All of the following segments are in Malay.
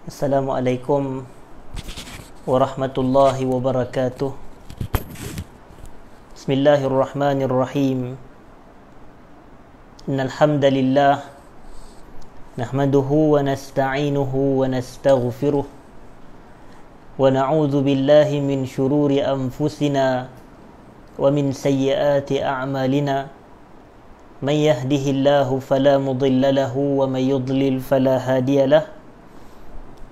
Assalamualaikum warahmatullahi wabarakatuh. Bismillahirrahmanirrahim. Innal hamdalillah nahmaduhu wa nasta'inuhu wa nastaghfiruh wa na'udzu billahi min shururi anfusina wa min sayyiati a'malina. Man yahdihillahu fala mudilla lahu wa man yudlil fala hadiya lahu.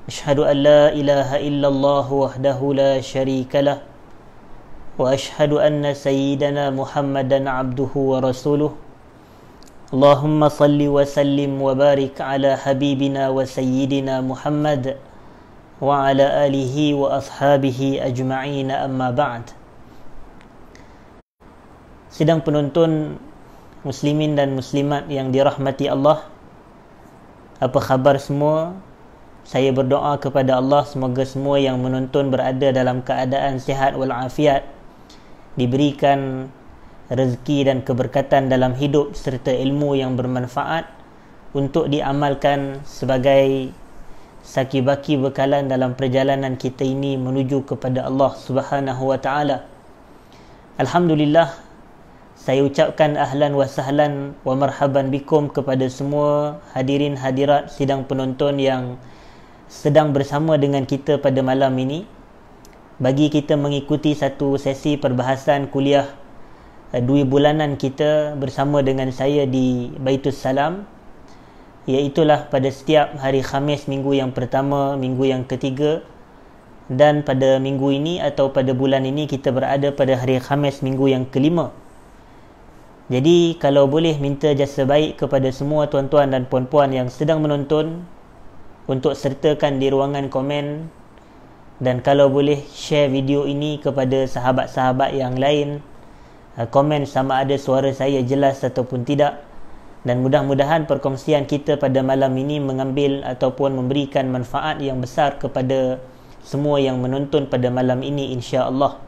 Asyhadu an la ilaha illallah wahdahu la syarika lah wa asyhadu anna sayyidana Muhammadan abduhu wa rasuluh. Allahumma salli wa sallim wa barik ala habibina wa sayyidina Muhammad wa ala alihi wa ashabihi ajma'in, amma ba'd. Sidang penonton muslimin dan muslimat yang dirahmati Allah, apa khabar semua? Saya berdoa kepada Allah semoga semua yang menonton berada dalam keadaan sihat walafiat, diberikan rezeki dan keberkatan dalam hidup serta ilmu yang bermanfaat untuk diamalkan sebagai saki-baki bekalan dalam perjalanan kita ini menuju kepada Allah Subhanahu wa taala. Alhamdulillah, saya ucapkan ahlan wa sahlan wa marhaban bikum kepada semua hadirin hadirat sidang penonton yang sedang bersama dengan kita pada malam ini bagi kita mengikuti satu sesi perbahasan kuliah 2 bulanan kita bersama dengan saya di Baitus Salam, iaitulah pada setiap hari Khamis minggu yang pertama, minggu yang ketiga, dan pada minggu ini atau pada bulan ini kita berada pada hari Khamis minggu yang kelima. Jadi kalau boleh minta jasa baik kepada semua tuan-tuan dan puan-puan yang sedang menonton untuk sertakan di ruangan komen, dan kalau boleh share video ini kepada sahabat-sahabat yang lain, komen sama ada suara saya jelas ataupun tidak, dan mudah-mudahan perkongsian kita pada malam ini mengambil ataupun memberikan manfaat yang besar kepada semua yang menonton pada malam ini, insya-Allah.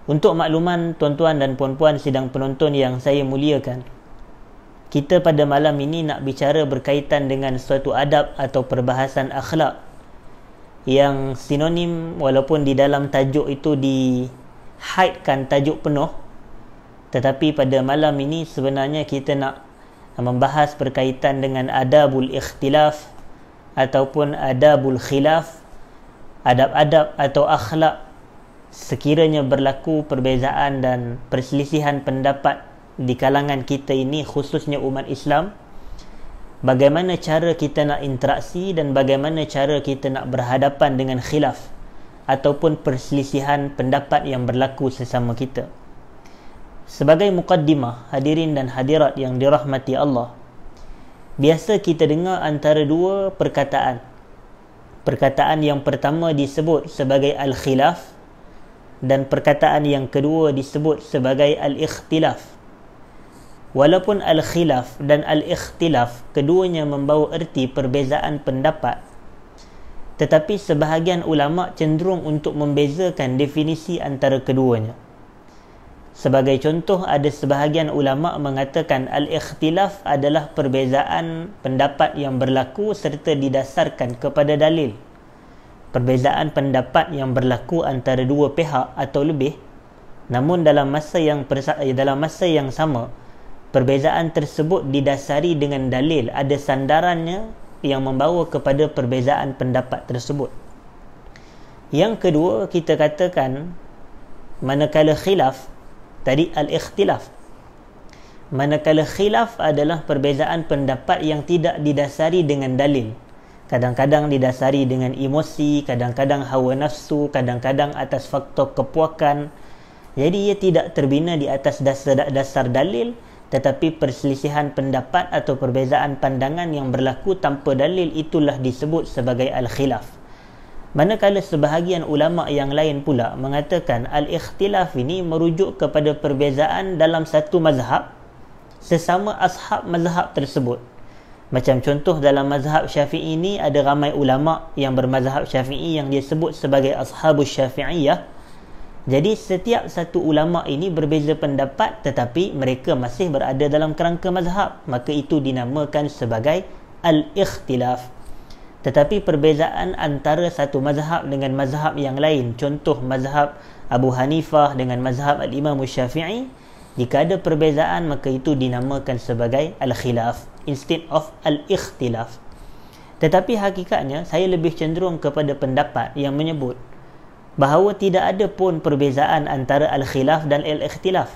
Untuk makluman tuan-tuan dan puan-puan sidang penonton yang saya muliakan, kita pada malam ini nak bicara berkaitan dengan suatu adab atau perbahasan akhlak yang sinonim, walaupun di dalam tajuk itu dihaidkan tajuk penuh, tetapi pada malam ini sebenarnya kita nak membahas berkaitan dengan adabul ikhtilaf ataupun adabul khilaf, adab-adab atau akhlak sekiranya berlaku perbezaan dan perselisihan pendapat di kalangan kita ini, khususnya umat Islam. Bagaimana cara kita nak interaksi dan bagaimana cara kita nak berhadapan dengan khilaf ataupun perselisihan pendapat yang berlaku sesama kita. Sebagai muqaddimah, hadirin dan hadirat yang dirahmati Allah, biasa kita dengar antara dua perkataan. Perkataan yang pertama disebut sebagai al-khilaf dan perkataan yang kedua disebut sebagai al-ikhtilaf. Walaupun al-khilaf dan al-ikhtilaf keduanya membawa erti perbezaan pendapat, tetapi sebahagian ulama cenderung untuk membezakan definisi antara keduanya. Sebagai contoh, ada sebahagian ulama mengatakan al-ikhtilaf adalah perbezaan pendapat yang berlaku serta didasarkan kepada dalil. Perbezaan pendapat yang berlaku antara dua pihak atau lebih, namun dalam masa yang sama perbezaan tersebut didasari dengan dalil, ada sandarannya yang membawa kepada perbezaan pendapat tersebut. Yang kedua, kita katakan manakala khilaf, tadi al-ikhtilaf, manakala khilaf adalah perbezaan pendapat yang tidak didasari dengan dalil. Kadang-kadang didasari dengan emosi, kadang-kadang hawa nafsu, kadang-kadang atas faktor kepuakan. Jadi ia tidak terbina di atas dasar dalil, tetapi perselisihan pendapat atau perbezaan pandangan yang berlaku tanpa dalil, itulah disebut sebagai al-khilaf. Manakala sebahagian ulama yang lain pula mengatakan al-ikhtilaf ini merujuk kepada perbezaan dalam satu mazhab sesama ashab mazhab tersebut. Macam contoh dalam mazhab Syafi'i ini ada ramai ulama yang bermazhab Syafi'i yang dia sebut sebagai ashabus Syafi'iyah. Jadi setiap satu ulama ini berbeza pendapat tetapi mereka masih berada dalam kerangka mazhab, maka itu dinamakan sebagai al-ikhtilaf. Tetapi perbezaan antara satu mazhab dengan mazhab yang lain, contoh mazhab Abu Hanifah dengan mazhab Al-Imam Syafi'i, jika ada perbezaan maka itu dinamakan sebagai al-khilaf instead of al-ikhtilaf. Tetapi hakikatnya saya lebih cenderung kepada pendapat yang menyebut bahawa tidak ada pun perbezaan antara al-khilaf dan al-ikhtilaf.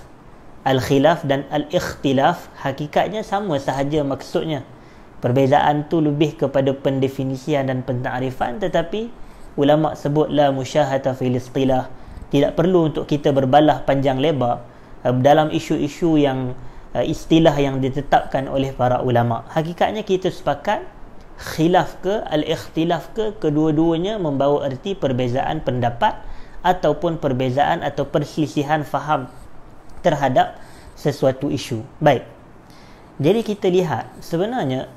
Al-khilaf dan al-ikhtilaf hakikatnya sama sahaja maksudnya. Perbezaan tu lebih kepada pendefinisian dan pentarifan, tetapi ulama sebut la musyahata fil istilah. Tidak perlu untuk kita berbalah panjang lebar dalam isu-isu yang istilah yang ditetapkan oleh para ulama. Hakikatnya kita sepakat khilaf ke al-ikhtilaf ke, kedua-duanya membawa erti perbezaan pendapat ataupun perbezaan atau perselisihan faham terhadap sesuatu isu. Baik. Jadi kita lihat sebenarnya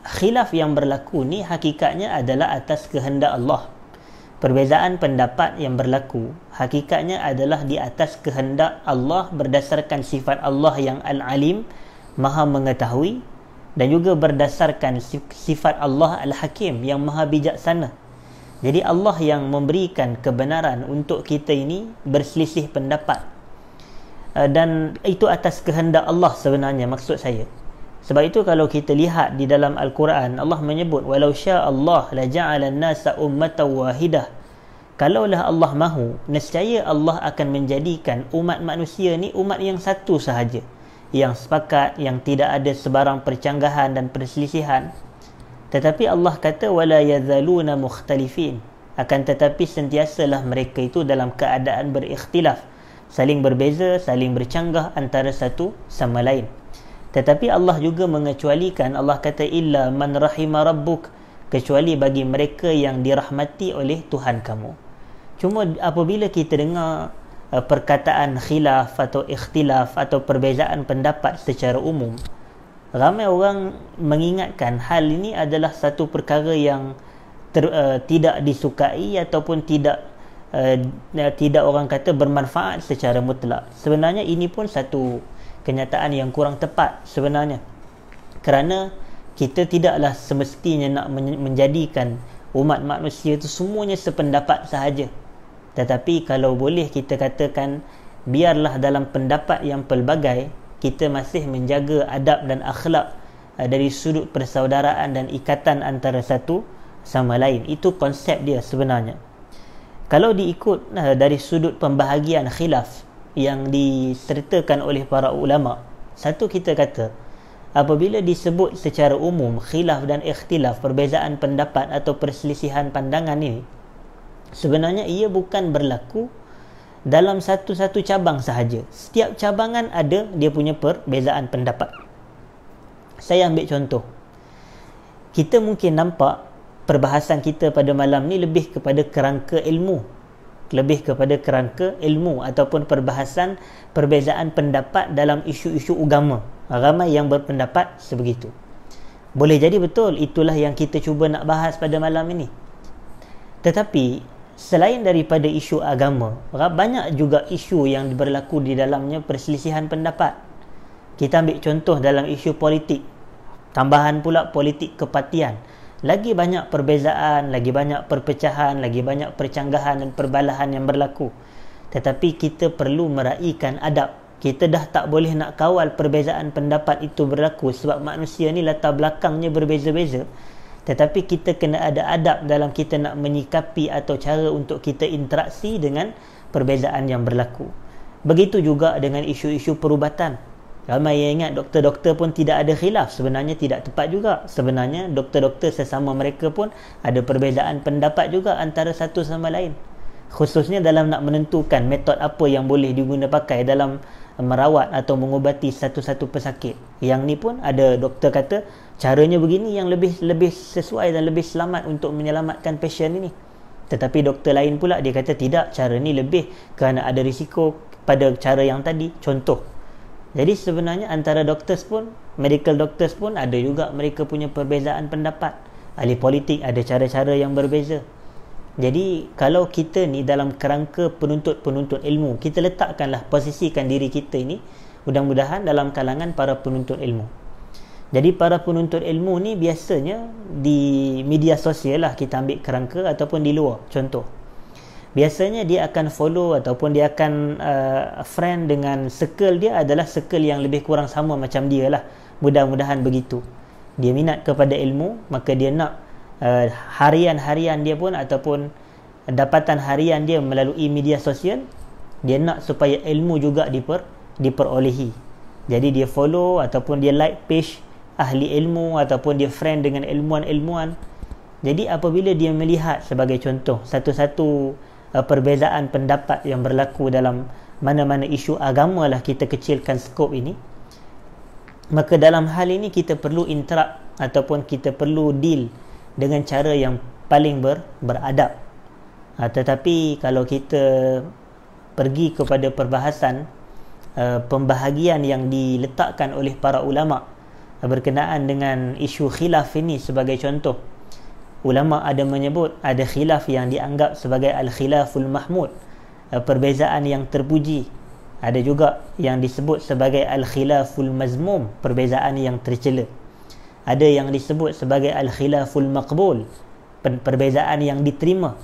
khilaf yang berlaku ni hakikatnya adalah atas kehendak Allah. Perbezaan pendapat yang berlaku hakikatnya adalah di atas kehendak Allah berdasarkan sifat Allah yang Al-Alim, Maha mengetahui, dan juga berdasarkan sifat Allah Al-Hakim yang Maha bijaksana. Jadi Allah yang memberikan kebenaran untuk kita ini berselisih pendapat, dan itu atas kehendak Allah sebenarnya, maksud saya. Sebab itu kalau kita lihat di dalam Al-Quran, Allah menyebut walau syaa Allah la ja'ala an-nasa ummatan wahidah. Kalaulah Allah mahu, nescaya Allah akan menjadikan umat manusia ni umat yang satu sahaja, yang sepakat, yang tidak ada sebarang percanggahan dan perselisihan. Tetapi Allah kata wala yazaluna mukhtalifin, akan tetapi sentiasalah mereka itu dalam keadaan berikhtilaf, saling berbeza, saling bercanggah antara satu sama lain. Tetapi Allah juga mengecualikan, Allah kata illa man rahima rabbuk, kecuali bagi mereka yang dirahmati oleh Tuhan kamu. Cuma apabila kita dengar perkataan khilaf atau ikhtilaf atau perbezaan pendapat secara umum, ramai orang mengingatkan hal ini adalah satu perkara yang tidak disukai ataupun tidak orang kata bermanfaat secara mutlak. Sebenarnya ini pun satu kenyataan yang kurang tepat sebenarnya, kerana kita tidaklah semestinya nak menjadikan umat manusia itu semuanya sependapat sahaja. Tetapi kalau boleh kita katakan, biarlah dalam pendapat yang pelbagai kita masih menjaga adab dan akhlak dari sudut persaudaraan dan ikatan antara satu sama lain. Itu konsep dia sebenarnya. Kalau diikut dari sudut pembahagian khilaf yang disertakan oleh para ulama, satu kita kata apabila disebut secara umum khilaf dan ikhtilaf, perbezaan pendapat atau perselisihan pandangan ini, sebenarnya ia bukan berlaku dalam satu-satu cabang sahaja. Setiap cabangan ada dia punya perbezaan pendapat. Saya ambil contoh. Kita mungkin nampak perbahasan kita pada malam ni lebih kepada kerangka ilmu, ataupun perbahasan perbezaan pendapat dalam isu-isu agama. Ramai yang berpendapat sebegitu. Boleh jadi betul itulah yang kita cuba nak bahas pada malam ini. Tetapi selain daripada isu agama, banyak juga isu yang berlaku di dalamnya perselisihan pendapat. Kita ambil contoh dalam isu politik, tambahan pula politik kepartian. Lagi banyak perbezaan, lagi banyak perpecahan, lagi banyak percanggahan dan perbalahan yang berlaku. Tetapi kita perlu meraihkan adab. Kita dah tak boleh nak kawal perbezaan pendapat itu berlaku sebab manusia ni latar belakangnya berbeza-beza. Tetapi kita kena ada adab dalam kita nak menyikapi atau cara untuk kita interaksi dengan perbezaan yang berlaku. Begitu juga dengan isu-isu perubatan. Ramai yang ingat doktor-doktor pun tidak ada khilaf. Sebenarnya tidak tepat juga. Sebenarnya doktor-doktor sesama mereka pun ada perbezaan pendapat juga antara satu sama lain, khususnya dalam nak menentukan metod apa yang boleh diguna pakai dalam merawat atau mengubati satu-satu pesakit. Yang ni pun ada doktor kata caranya begini yang lebih sesuai dan lebih selamat untuk menyelamatkan pasien ini. Tetapi doktor lain pula dia kata tidak, cara ni lebih kerana ada risiko pada cara yang tadi. Contoh. Jadi sebenarnya antara doctors pun, medical doctors pun ada juga mereka punya perbezaan pendapat. Ahli politik ada cara-cara yang berbeza. Jadi kalau kita ni dalam kerangka penuntut-penuntut ilmu, kita letakkanlah, posisikan diri kita ini mudah-mudahan dalam kalangan para penuntut ilmu. Jadi para penuntut ilmu ni biasanya di media sosial lah kita ambil kerangka, ataupun di luar. Contoh, biasanya dia akan follow ataupun dia akan friend dengan circle dia adalah circle yang lebih kurang sama macam dia lah. Mudah-mudahan begitu. Dia minat kepada ilmu, maka dia nak harian-harian dia pun ataupun dapatan harian dia melalui media sosial, dia nak supaya ilmu juga diperolehi. Jadi dia follow ataupun dia like page ahli ilmu, ataupun dia friend dengan ilmuwan-ilmuwan. Jadi apabila dia melihat sebagai contoh satu-satu perbezaan pendapat yang berlaku dalam mana-mana isu agama lah, kita kecilkan skop ini, maka dalam hal ini kita perlu interact ataupun kita perlu deal dengan cara yang paling beradab. Tetapi kalau kita pergi kepada perbahasan pembahagian yang diletakkan oleh para ulama berkenaan dengan isu khilaf ini, sebagai contoh, ulama ada menyebut ada khilaf yang dianggap sebagai al-khilaful mahmud, perbezaan yang terpuji. Ada juga yang disebut sebagai al-khilaful mazmum, perbezaan yang tercela. Ada yang disebut sebagai al-khilaful maqbul, perbezaan yang diterima.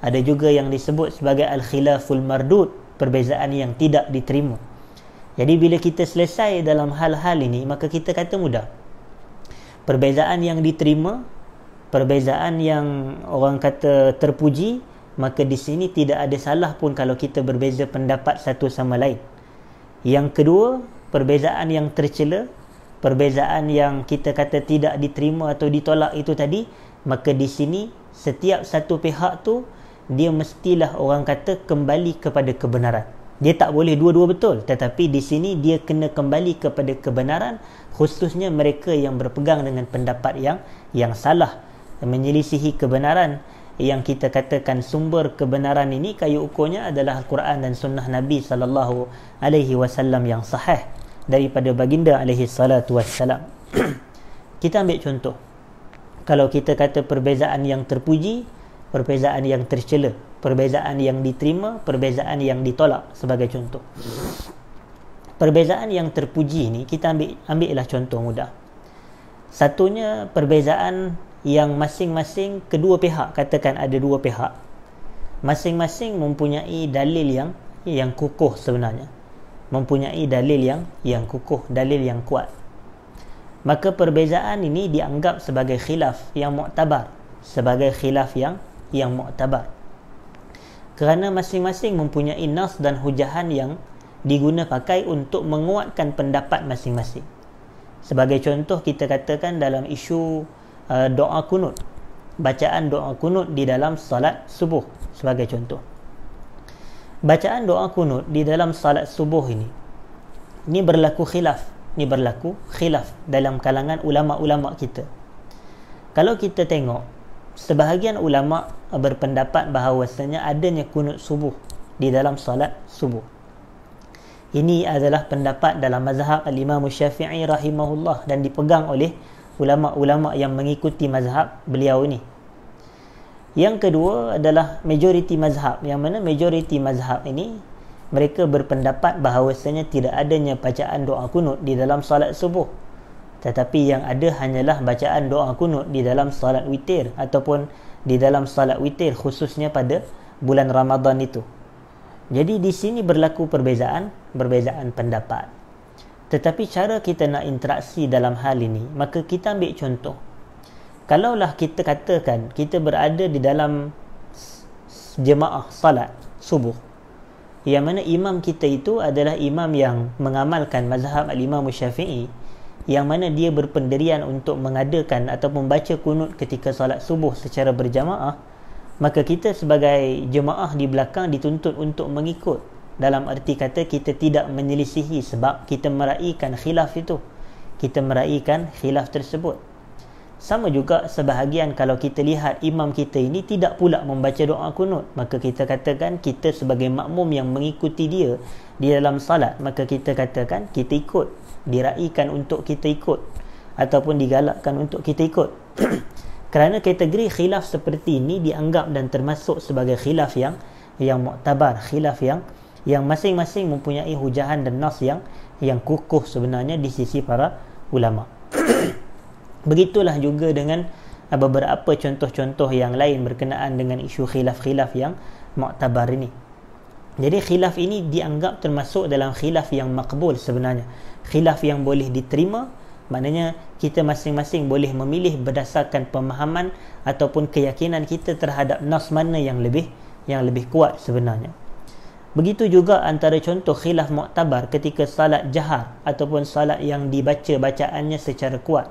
Ada juga yang disebut sebagai al-khilaful mardud, perbezaan yang tidak diterima. Jadi bila kita selesai dalam hal-hal ini, maka kita kata mudah. Perbezaan yang diterima, perbezaan yang orang kata terpuji, maka di sini tidak ada salah pun kalau kita berbeza pendapat satu sama lain. Yang kedua, perbezaan yang tercela, perbezaan yang kita kata tidak diterima atau ditolak itu tadi, maka di sini setiap satu pihak tu dia mestilah orang kata kembali kepada kebenaran. Dia tak boleh dua-dua betul, tetapi di sini dia kena kembali kepada kebenaran, khususnya mereka yang berpegang dengan pendapat yang salah, menyelisihi kebenaran. Yang kita katakan sumber kebenaran ini kayu ukurnya adalah Al-Quran dan sunnah Nabi sallallahu alaihi wasallam yang sahih daripada baginda alaihi salatu wassalam. Kita ambil contoh, kalau kita kata perbezaan yang terpuji, perbezaan yang tercela, perbezaan yang diterima, perbezaan yang ditolak, sebagai contoh. Perbezaan yang terpuji ni kita ambillah contoh mudah. Satunya perbezaan yang masing-masing kedua pihak, katakan ada dua pihak, masing-masing mempunyai dalil yang kukuh sebenarnya, mempunyai dalil yang kukuh, dalil yang kuat. Maka perbezaan ini dianggap sebagai khilaf yang muktabar, sebagai khilaf yang muktabar, kerana masing-masing mempunyai nas dan hujahan yang diguna pakai untuk menguatkan pendapat masing-masing. Sebagai contoh, kita katakan dalam isu doa kunut, bacaan doa kunut di dalam salat subuh, sebagai contoh. Bacaan doa kunut di dalam salat subuh ini berlaku khilaf, dalam kalangan ulama-ulama kita. Kalau kita tengok, sebahagian ulama berpendapat bahawasanya adanya kunut subuh di dalam salat subuh. Ini adalah pendapat dalam mazhab al-Imam Syafi'i rahimahullah dan dipegang oleh ulama-ulama yang mengikuti mazhab beliau ini. Yang kedua adalah majoriti mazhab, yang mana majoriti mazhab ini mereka berpendapat bahawasanya tidak adanya bacaan doa kunut di dalam salat subuh, tetapi yang ada hanyalah bacaan doa kunut di dalam salat witir ataupun di dalam salat witir khususnya pada bulan Ramadan itu. Jadi di sini berlaku perbezaan pendapat. Tetapi cara kita nak interaksi dalam hal ini, maka kita ambil contoh. Kalaulah kita katakan kita berada di dalam jemaah salat subuh, yang mana imam kita itu adalah imam yang mengamalkan mazhab al-Imam Syafi'i, yang mana dia berpendirian untuk mengadakan atau membaca kunut ketika salat subuh secara berjamaah, maka kita sebagai jemaah di belakang dituntut untuk mengikut, dalam arti kata kita tidak menyelisihi, sebab kita meraihkan khilaf itu, kita meraihkan khilaf tersebut. Sama juga sebahagian kalau kita lihat imam kita ini tidak pula membaca doa kunut, maka kita katakan kita sebagai makmum yang mengikuti dia di dalam salat, maka kita katakan kita ikut, diraihkan untuk kita ikut ataupun digalakkan untuk kita ikut. Kerana kategori khilaf seperti ini dianggap dan termasuk sebagai khilaf yang muktabar, khilaf yang masing-masing mempunyai hujahan dan nas yang kukuh sebenarnya di sisi para ulama. Begitulah juga dengan beberapa contoh-contoh yang lain berkenaan dengan isu khilaf-khilaf yang mu'tabar ini. Jadi khilaf ini dianggap termasuk dalam khilaf yang maqbul sebenarnya. Khilaf yang boleh diterima, maknanya kita masing-masing boleh memilih berdasarkan pemahaman ataupun keyakinan kita terhadap nas mana yang lebih kuat sebenarnya. Begitu juga antara contoh khilaf mu'tabar ketika salat jahar ataupun salat yang dibaca bacaannya secara kuat.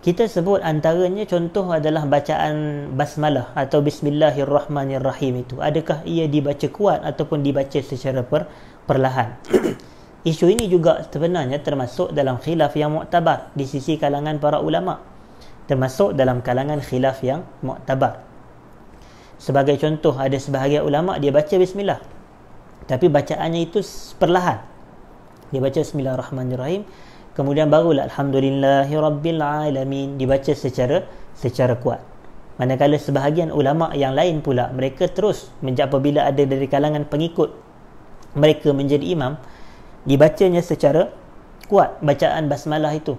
Kita sebut antaranya contoh adalah bacaan basmalah atau bismillahirrahmanirrahim itu. Adakah ia dibaca kuat ataupun dibaca secara perlahan? Isu ini juga sebenarnya termasuk dalam khilaf yang mu'tabar di sisi kalangan para ulama. Termasuk dalam kalangan khilaf yang mu'tabar. Sebagai contoh, ada sebahagian ulama dia baca bismillah, tapi bacaannya itu perlahan. Dia baca bismillahirrahmanirrahim, kemudian barulah alhamdulillahirabbilalamin dibaca secara kuat. Manakala sebahagian ulama yang lain pula, mereka terus apabila ada dari kalangan pengikut mereka menjadi imam, dibacanya secara kuat bacaan basmalah itu.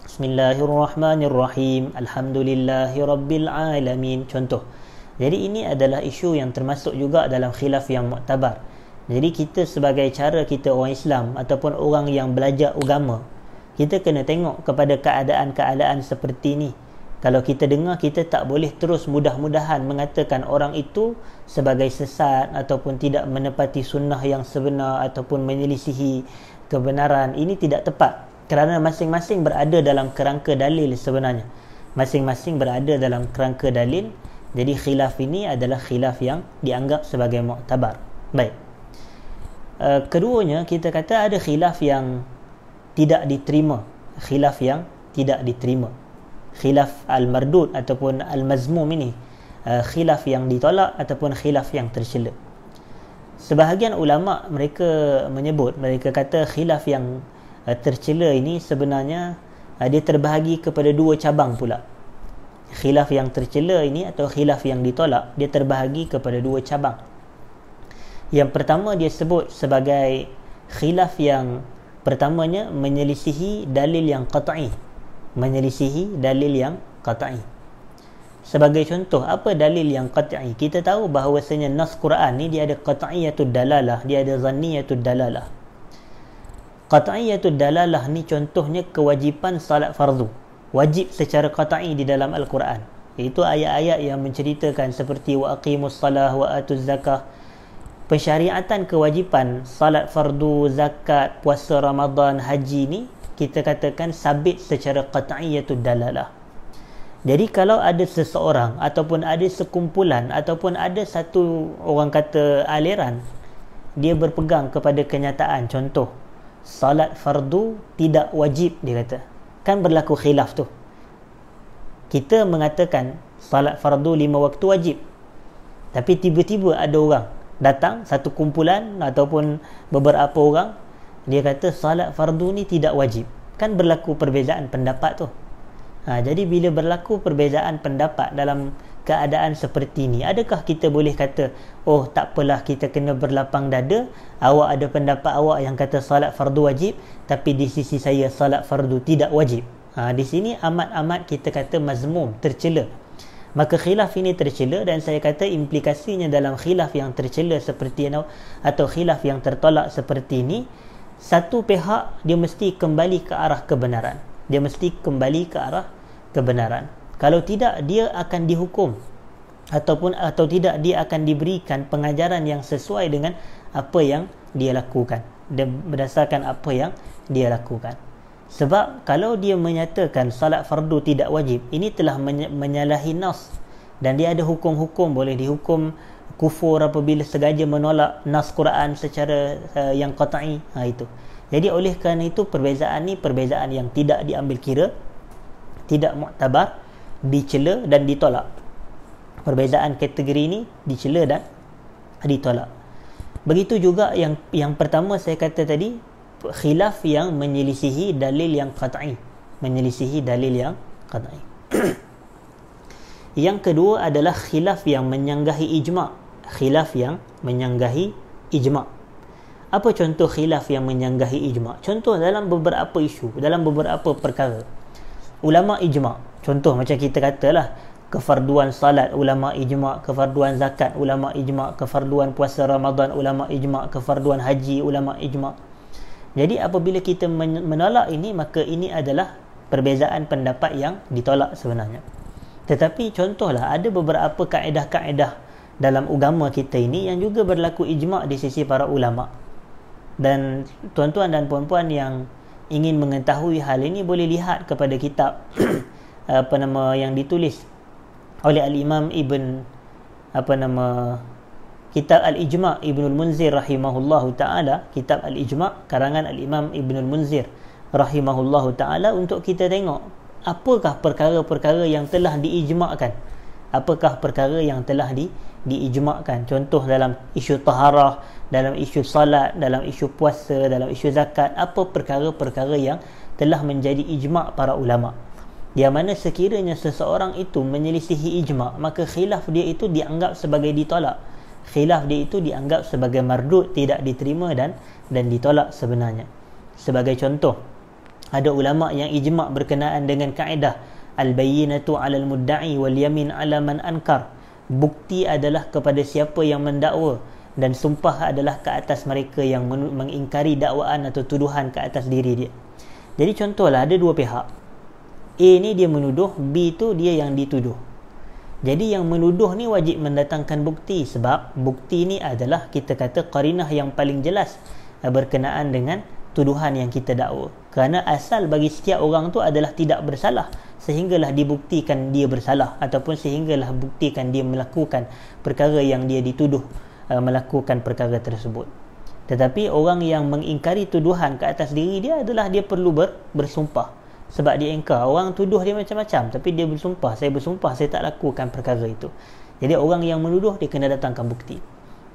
Bismillahirrahmanirrahim, alhamdulillahirabbilalamin, contoh. Jadi ini adalah isu yang termasuk juga dalam khilaf yang mu'tabar. Jadi kita sebagai cara kita orang Islam ataupun orang yang belajar agama, kita kena tengok kepada keadaan-keadaan seperti ini. Kalau kita dengar, kita tak boleh terus mudah-mudahan mengatakan orang itu sebagai sesat ataupun tidak menepati sunnah yang sebenar ataupun menyelisihi kebenaran. Ini tidak tepat, kerana masing-masing berada dalam kerangka dalil sebenarnya. Masing-masing berada dalam kerangka dalil. Jadi khilaf ini adalah khilaf yang dianggap sebagai mu'tabar. Baik. Keduanya, kita kata ada khilaf yang tidak diterima. Khilaf yang tidak diterima. Khilaf al-mardud ataupun al-mazmum ini. Khilaf yang ditolak ataupun khilaf yang tercela. Sebahagian ulama mereka menyebut, mereka kata khilaf yang tercela ini sebenarnya dia terbahagi kepada dua cabang pula. Khilaf yang tercela ini atau khilaf yang ditolak, dia terbahagi kepada dua cabang. Yang pertama dia sebut sebagai khilaf yang pertamanya menyelisihi dalil yang qat'i. Menyelisihi dalil yang qat'i. Sebagai contoh, apa dalil yang qat'i? Kita tahu bahawasanya nas Quran ni dia ada qat'iyatud dalalah, dia ada zanniyatud dalalah. Qat'iyatud dalalah ni contohnya kewajipan salat fardu. Wajib secara qat'i di dalam Al-Quran. Iaitu ayat-ayat yang menceritakan seperti wa aqimus salah wa atuz zakah. Pensyariatan kewajipan salat fardu, zakat, puasa Ramadan, haji ni kita katakan sabit secara qat'iyatud dalalah. Jadi kalau ada seseorang ataupun ada sekumpulan ataupun ada satu orang kata aliran, dia berpegang kepada kenyataan, contoh salat fardu tidak wajib, dia kata, kan berlaku khilaf tu. Kita mengatakan salat fardu 5 waktu wajib, tapi tiba-tiba ada orang datang, satu kumpulan ataupun beberapa orang, dia kata salat fardu ni tidak wajib. Kan berlaku perbezaan pendapat tu. Jadi bila berlaku perbezaan pendapat dalam keadaan seperti ni, adakah kita boleh kata, oh tak apalah, kita kena berlapang dada, awak ada pendapat awak yang kata salat fardu wajib, tapi di sisi saya salat fardu tidak wajib. Di sini amat-amat kita kata mazmum, tercela. Maka khilaf ini tercela, dan saya kata implikasinya dalam khilaf yang tercela seperti ini atau khilaf yang tertolak seperti ini, satu pihak dia mesti kembali ke arah kebenaran. Dia mesti kembali ke arah kebenaran. Kalau tidak, dia akan dihukum atau tidak dia akan diberikan pengajaran yang sesuai dengan apa yang dia lakukan, berdasarkan apa yang dia lakukan. Sebab kalau dia menyatakan salat fardu tidak wajib, ini telah menyalahi nas, dan dia ada hukum-hukum, boleh dihukum kufur apabila sengaja menolak nas Quran secara yang qat'i. Itu. Jadi oleh kerana itu perbezaan ni perbezaan yang tidak diambil kira, tidak muktabar, dicela dan ditolak. Perbezaan kategori ini dicela dan ditolak. Begitu juga yang pertama saya kata tadi, khilaf yang menyelisihi dalil yang qat'i. Menyelisihi dalil yang qat'i. Yang kedua adalah khilaf yang menyanggahi ijma'. Khilaf yang menyanggahi ijma'. Apa contoh khilaf yang menyanggahi ijma'? Contoh dalam beberapa isu, dalam beberapa perkara. Ulama ijma'. Contoh macam kita katalah, kefarduan salat, ulama ijma', kefarduan zakat, ulama ijma', kefarduan puasa Ramadan, ulama ijma', kefarduan haji, ulama ijma'. Jadi apabila kita menolak ini, maka ini adalah perbezaan pendapat yang ditolak sebenarnya. Tetapi contohlah, ada beberapa kaedah-kaedah dalam agama kita ini yang juga berlaku ijma' di sisi para ulama'. Dan tuan-tuan dan puan-puan yang ingin mengetahui hal ini boleh lihat kepada kitab yang ditulis oleh Al-Imam Kitab Al-Ijma' Ibnul Munzir rahimahullahu ta'ala, Kitab Al-Ijma' karangan Al-Imam Ibnul Munzir rahimahullahu ta'ala, untuk kita tengok apakah perkara-perkara yang telah diijma'kan, apakah perkara yang telah diijma'kan. Contoh dalam isu taharah, dalam isu salat, dalam isu puasa, dalam isu zakat, apa perkara-perkara yang telah menjadi ijma' para ulama'. Yang mana sekiranya seseorang itu menyelisihi ijma', maka khilaf dia itu dianggap sebagai ditolak. Khilaf dia itu dianggap sebagai mardud, tidak diterima dan ditolak sebenarnya. Sebagai contoh, ada ulama' yang ijma' berkenaan dengan kaedah al-bayyinatu 'alal mudda'i wal yamin 'ala man ankar. Bukti adalah kepada siapa yang mendakwa, dan sumpah adalah ke atas mereka yang mengingkari dakwaan atau tuduhan ke atas diri dia. Jadi contohlah, ada dua pihak. A ni dia menuduh, B tu dia yang dituduh. Jadi yang menuduh ni wajib mendatangkan bukti, sebab bukti ni adalah, kita kata, qarinah yang paling jelas berkenaan dengan tuduhan yang kita dakwa. Kerana asal bagi setiap orang tu adalah tidak bersalah, sehinggalah dibuktikan dia bersalah, ataupun sehinggalah buktikan dia melakukan perkara yang dia dituduh melakukan perkara tersebut. Tetapi orang yang mengingkari tuduhan ke atas diri dia adalah dia perlu bersumpah. Sebab dia ingkar, orang tuduh dia macam-macam, tapi dia bersumpah, saya bersumpah saya tak lakukan perkara itu. Jadi orang yang menuduh, dia kena datangkan bukti.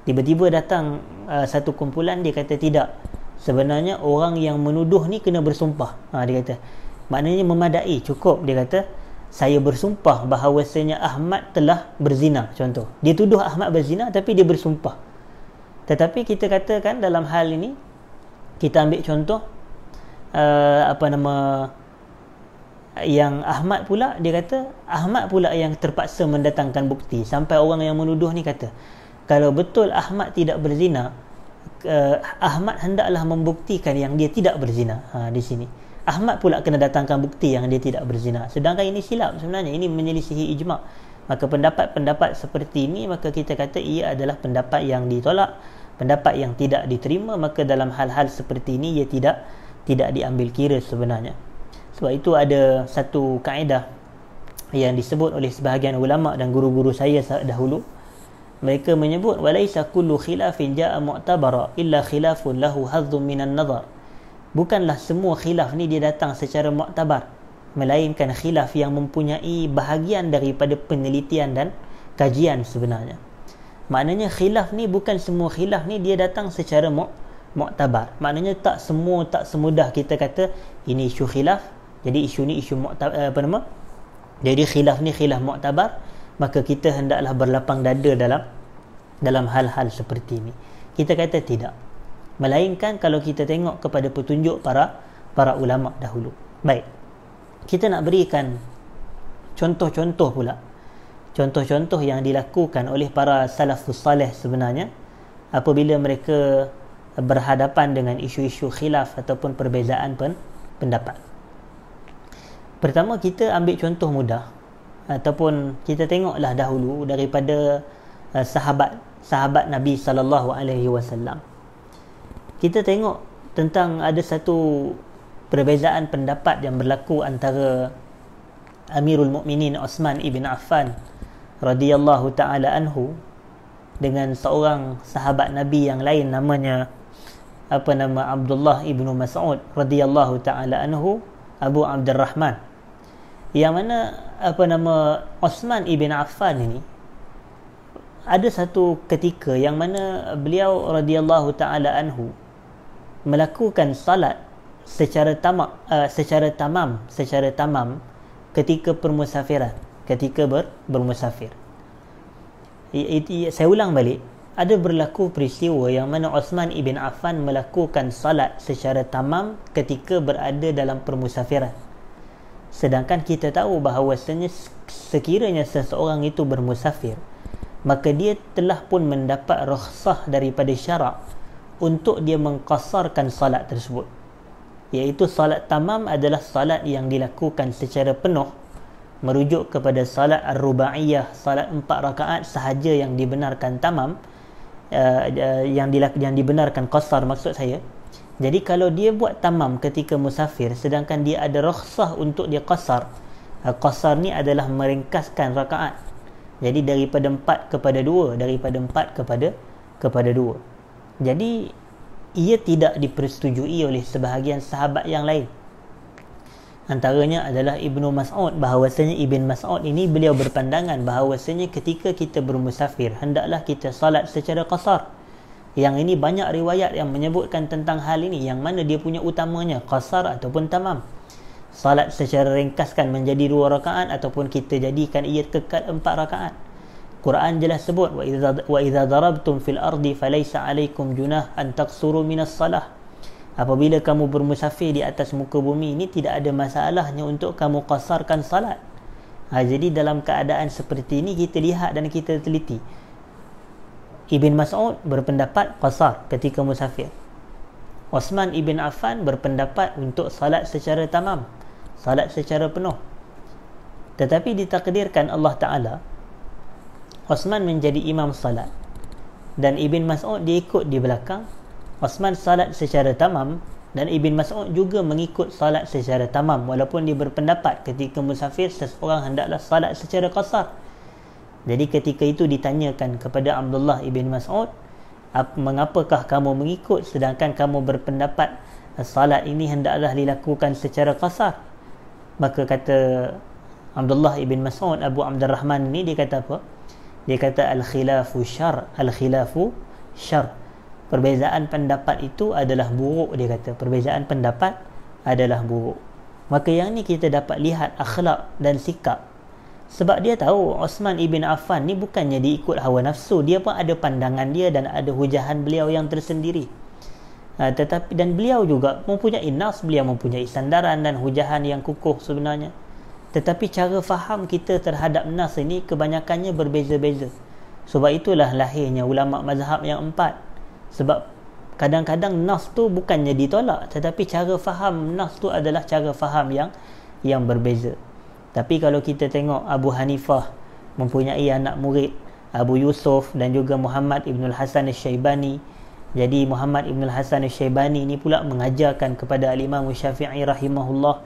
Tiba-tiba datang satu kumpulan, dia kata tidak, sebenarnya orang yang menuduh ni kena bersumpah. Dia kata, maknanya memadai, cukup. Dia kata, saya bersumpah bahawasanya Ahmad telah berzina. Contoh, dia tuduh Ahmad berzina, tapi dia bersumpah. Tetapi kita katakan dalam hal ini, kita ambil contoh yang Ahmad pula, dia kata Ahmad pula yang terpaksa mendatangkan bukti. Sampai orang yang menuduh ni kata, kalau betul Ahmad tidak berzina, Ahmad hendaklah membuktikan yang dia tidak berzina. Di sini Ahmad pula kena datangkan bukti yang dia tidak berzina. Sedangkan ini silap sebenarnya, ini menyelisihi ijma'. Maka pendapat-pendapat seperti ini, maka kita kata ia adalah pendapat yang ditolak, pendapat yang tidak diterima. Maka dalam hal-hal seperti ini ia tidak diambil kira sebenarnya. Sebab itu ada satu kaedah yang disebut oleh sebahagian ulama' dan guru-guru saya dahulu. Mereka menyebut, walaisa kullu khilafin ja'a mu'tabara illa khilafun lahu hazzun minan nazar. Bukanlah semua khilaf ni dia datang secara mu'tabar, melainkan khilaf yang mempunyai bahagian daripada penelitian dan kajian sebenarnya. Maknanya khilaf ni, bukan semua khilaf ni dia datang secara mu'tabar. Maknanya tak semudah kita kata ini isu khilaf, jadi isu ni isu mu'tabar, jadi khilaf ni khilaf mu'tabar, maka kita hendaklah berlapang dada dalam hal-hal seperti ini. Kita kata tidak, melainkan kalau kita tengok kepada petunjuk para ulama dahulu. Baik, kita nak berikan contoh-contoh pula, contoh-contoh yang dilakukan oleh para salafus salih sebenarnya apabila mereka berhadapan dengan isu-isu khilaf ataupun perbezaan pendapat. Pertama, kita ambil contoh mudah, ataupun kita tengoklah dahulu daripada sahabat Nabi SAW. Kita tengok tentang ada satu perbezaan pendapat yang berlaku antara Amirul Mukminin Uthman ibn Affan radhiyallahu ta'ala anhu dengan seorang sahabat Nabi yang lain, namanya Abdullah ibn Mas'ud radhiyallahu ta'ala anhu, Abu Abdurrahman. Yang mana Uthman ibn Affan ini, ada satu ketika yang mana beliau radhiyallahu ta'ala anhu melakukan salat secara tamam ketika permusafiran, ketika bermusafir. Saya ulang balik, ada berlaku peristiwa yang mana Uthman ibn Affan melakukan salat secara tamam ketika berada dalam permusafiran. Sedangkan kita tahu bahawasanya sekiranya seseorang itu bermusafir, maka dia telah pun mendapat rukhsah daripada syarak untuk dia mengqasarkan salat tersebut, iaitu salat tamam adalah salat yang dilakukan secara penuh, merujuk kepada salat ar-rubaiyah, salat 4 rakaat sahaja yang dibenarkan tamam, yang dibenarkan qasar maksud saya. Jadi kalau dia buat tamam ketika musafir sedangkan dia ada rukhsah untuk dia qasar, qasar ni adalah meringkaskan rakaat. Jadi daripada 4 kepada 2, daripada 4 kepada 2. Jadi ia tidak dipersetujui oleh sebahagian sahabat yang lain. Antaranya adalah Ibnu Mas'ud, bahawasanya Ibn Mas'ud ini beliau berpandangan bahawasanya ketika kita bermusafir hendaklah kita salat secara qasar. Yang ini banyak riwayat yang menyebutkan tentang hal ini, yang mana dia punya utamanya qasar ataupun tamam. Salat secara ringkaskan menjadi 2 rakaat ataupun kita jadikan ia kekal 4 rakaat. Quran jelas sebut wa idza darabtum fil ardi falaysa alaikum junah an taqsuru minas salah. Apabila kamu bermusafir di atas muka bumi ini, tidak ada masalahnya untuk kamu qasarkan salat. Jadi dalam keadaan seperti ini kita lihat dan kita teliti. Ibn Mas'ud berpendapat qasar ketika musafir. Uthman ibn Affan berpendapat untuk salat secara tamam, salat secara penuh. Tetapi ditakdirkan Allah Ta'ala Uthman menjadi imam salat dan Ibn Mas'ud dia ikut di belakang. Uthman salat secara tamam dan Ibn Mas'ud juga mengikut salat secara tamam, walaupun dia berpendapat ketika musafir seseorang hendaklah salat secara qasar. Jadi ketika itu ditanyakan kepada Abdullah Ibn Mas'ud, mengapakah kamu mengikut sedangkan kamu berpendapat salat ini hendaklah dilakukan secara qasar? Maka kata Abdullah Ibn Mas'ud, Abu Abdurrahman ni, dia kata apa? Dia kata al-khilafu syar, al-khilafu syar. Perbezaan pendapat itu adalah buruk, dia kata. Perbezaan pendapat adalah buruk. Maka yang ni kita dapat lihat akhlak dan sikap. Sebab dia tahu Uthman ibn Affan ni bukannya diikut hawa nafsu, dia pun ada pandangan dia dan ada hujahan beliau yang tersendiri. Tetapi dan beliau juga mempunyai nas, beliau mempunyai sandaran dan hujahan yang kukuh sebenarnya. Tetapi cara faham kita terhadap nas ini kebanyakannya berbeza-beza. Sebab itulah lahirnya ulama mazhab yang 4. Sebab kadang-kadang nas tu bukannya ditolak, tetapi cara faham nas tu adalah cara faham yang berbeza. Tapi kalau kita tengok Abu Hanifah mempunyai anak murid Abu Yusuf dan juga Muhammad Ibn Hasan Al-Syaibani. Jadi Muhammad Ibn Hasan Al-Syaibani ini pula mengajarkan kepada Al-Imam Syafi'i rahimahullah.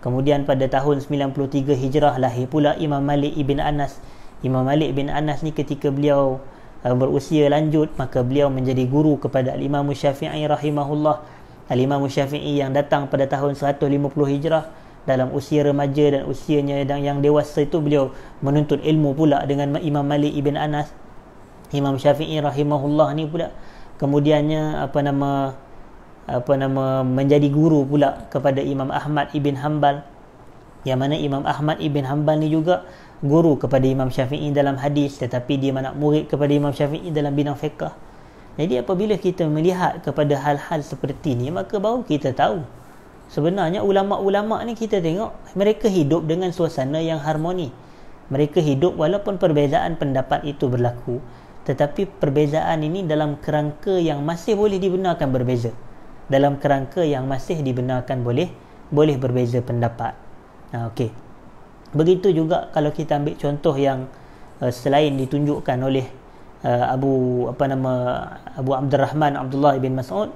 Kemudian pada tahun 93 Hijrah lahir pula Imam Malik Ibn Anas. Imam Malik Ibn Anas ni ketika beliau berusia lanjut, maka beliau menjadi guru kepada Al-Imam Syafi'i rahimahullah. Al-Imam Syafi'i yang datang pada tahun 150 Hijrah, dalam usia remaja dan usianya yang dewasa itu beliau menuntut ilmu pula dengan Imam Malik Ibn Anas. Imam Syafi'i rahimahullah ni pula kemudiannya menjadi guru pula kepada Imam Ahmad Ibn Hanbal, yang mana Imam Ahmad Ibn Hanbal ni juga guru kepada Imam Syafi'i dalam hadis, tetapi dia anak murid kepada Imam Syafi'i dalam bidang fiqh. Jadi apabila kita melihat kepada hal-hal seperti ni, maka baru kita tahu sebenarnya ulama-ulama ni, kita tengok mereka hidup dengan suasana yang harmoni. Mereka hidup walaupun perbezaan pendapat itu berlaku, tetapi perbezaan ini dalam kerangka yang masih boleh dibenarkan berbeza, dalam kerangka yang masih dibenarkan boleh berbeza pendapat. Okey. Begitu juga kalau kita ambil contoh yang selain ditunjukkan oleh Abu Abdurrahman Abdullah ibn Mas'ud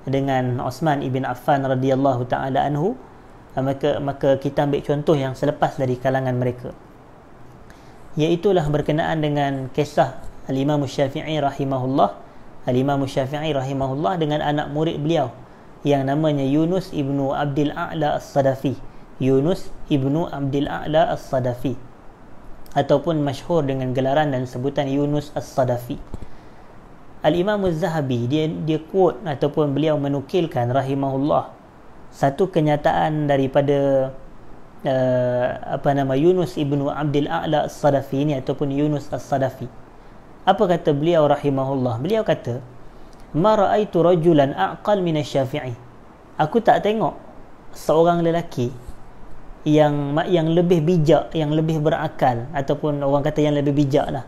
dengan Uthman ibn Affan radhiyallahu taala anhu, maka kita ambil contoh yang selepas dari kalangan mereka, iaitulah berkenaan dengan kisah Al-Imam Syafi'i rahimahullah. Al-Imam Syafi'i rahimahullah dengan anak murid beliau yang namanya Yunus ibnu Abdil A'la As-Sadafi. Yunus ibnu Abdil A'la As-Sadafi, ataupun masyhur dengan gelaran dan sebutan Yunus As-Sadafi. Al-Imam Az-Zahabi dia quote ataupun beliau menukilkan rahimahullah satu kenyataan daripada Yunus ibnu Abdil A'la As-Sadafi ini, ataupun Yunus As-Sadafi. Apa kata beliau rahimahullah? Beliau kata, ma ra'aitu rajulan aqal min asy-Syafi'i. Aku tak tengok seorang lelaki yang lebih bijak, yang lebih berakal, ataupun orang kata yang lebih bijak lah,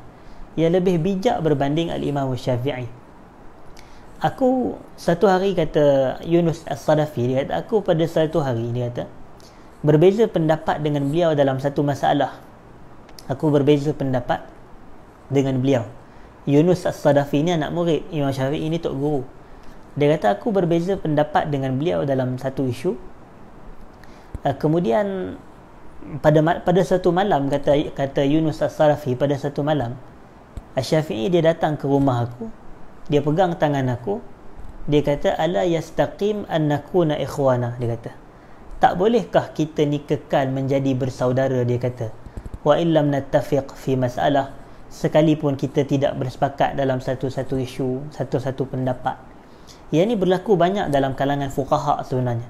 yang lebih bijak berbanding al-Imam Syafi'i. Aku satu hari, kata Yunus As-Sadafi, dia kata, aku pada satu hari, dia kata, berbeza pendapat dengan beliau dalam satu masalah. Aku berbeza pendapat dengan beliau. Yunus As-Sadafi ni anak murid Imam Syafi'i, ini tok guru. Dia kata, aku berbeza pendapat dengan beliau dalam satu isu. Kemudian pada satu malam, kata Yunus As-Sadafi, pada satu malam Asy-Syafi'i dia datang ke rumah aku, dia pegang tangan aku, dia kata, ala yastaqim an nakuna ikhwana. Dia kata, tak bolehkah kita ni kekal menjadi bersaudara, dia kata, wa illam nattafiq fi mas'alah, sekalipun kita tidak bersepakat dalam satu-satu isu, satu-satu pendapat. Yang ini berlaku banyak dalam kalangan fuqaha sebenarnya.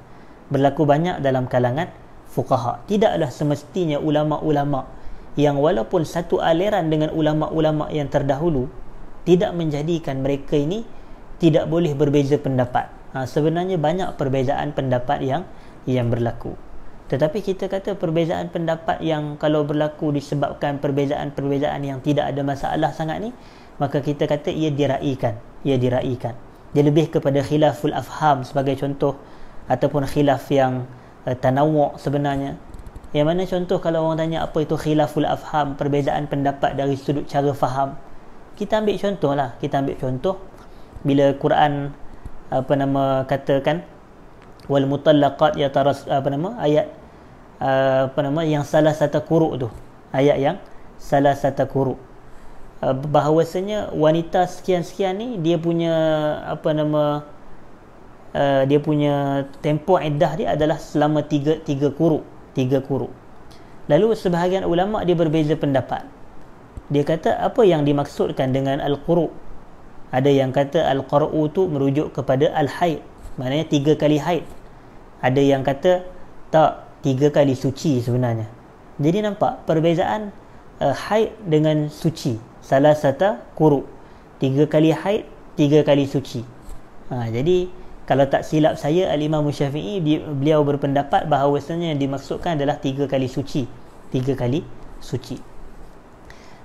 Berlaku banyak dalam kalangan fuqaha. Tidaklah semestinya ulama-ulama yang walaupun satu aliran dengan ulama-ulama yang terdahulu tidak menjadikan mereka ini tidak boleh berbeza pendapat. Sebenarnya banyak perbezaan pendapat yang berlaku. Tetapi kita kata perbezaan pendapat yang kalau berlaku disebabkan perbezaan-perbezaan yang tidak ada masalah sangat ni, maka kita kata ia diraikan. Dia lebih kepada khilaful afham sebagai contoh, ataupun khilaf yang tanawwu' sebenarnya. Yang mana contoh kalau orang tanya apa itu khilaful afham, perbezaan pendapat dari sudut cara faham, kita ambil contoh lah. Kita ambil contoh bila Quran katakan wal mutallaqat yataras ayat yang salah satu quru' tu, ayat yang salah satu quru', bahawasanya wanita sekian-sekian ni dia punya dia punya tempoh iddah dia adalah selama tiga quru'. Lalu sebahagian ulama dia berbeza pendapat. Dia kata apa yang dimaksudkan dengan al-quru'? Ada yang kata al-quru' tu merujuk kepada al-haid, maknanya 3 kali haid. Ada yang kata tak, 3 kali suci sebenarnya. Jadi nampak perbezaan haid dengan suci. Salah satu quru', 3 kali haid, 3 kali suci. Jadi kalau tak silap saya, al-Imam Syafi'i beliau berpendapat bahawasanya yang dimaksudkan adalah 3 kali suci. 3 kali suci.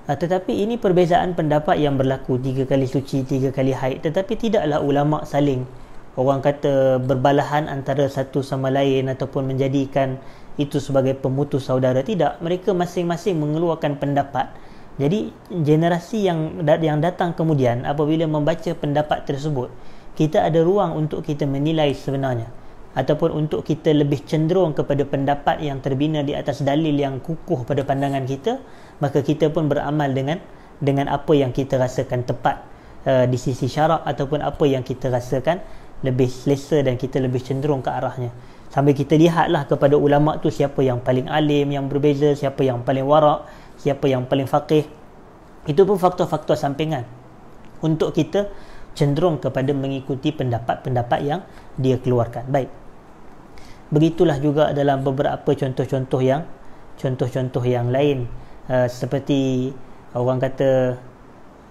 Tetapi ini perbezaan pendapat yang berlaku, 3 kali suci, 3 kali haid. Tetapi tidaklah ulama saling, orang kata, berbalahan antara satu sama lain ataupun menjadikan itu sebagai pemutus saudara. Tidak, mereka masing-masing mengeluarkan pendapat. Jadi generasi yang datang kemudian, apabila membaca pendapat tersebut, kita ada ruang untuk kita menilai sebenarnya, ataupun untuk kita lebih cenderung kepada pendapat yang terbina di atas dalil yang kukuh pada pandangan kita. Maka kita pun beramal dengan apa yang kita rasakan tepat di sisi syarak, ataupun apa yang kita rasakan lebih selesa dan kita lebih cenderung ke arahnya. Sambil kita lihatlah kepada ulama tu siapa yang paling alim, yang berbeza, siapa yang paling warak, siapa yang paling faqih. Itu pun faktor-faktor sampingan untuk kita cenderung kepada mengikuti pendapat-pendapat yang dia keluarkan. Baik. Begitulah juga dalam beberapa contoh-contoh yang lain, seperti orang kata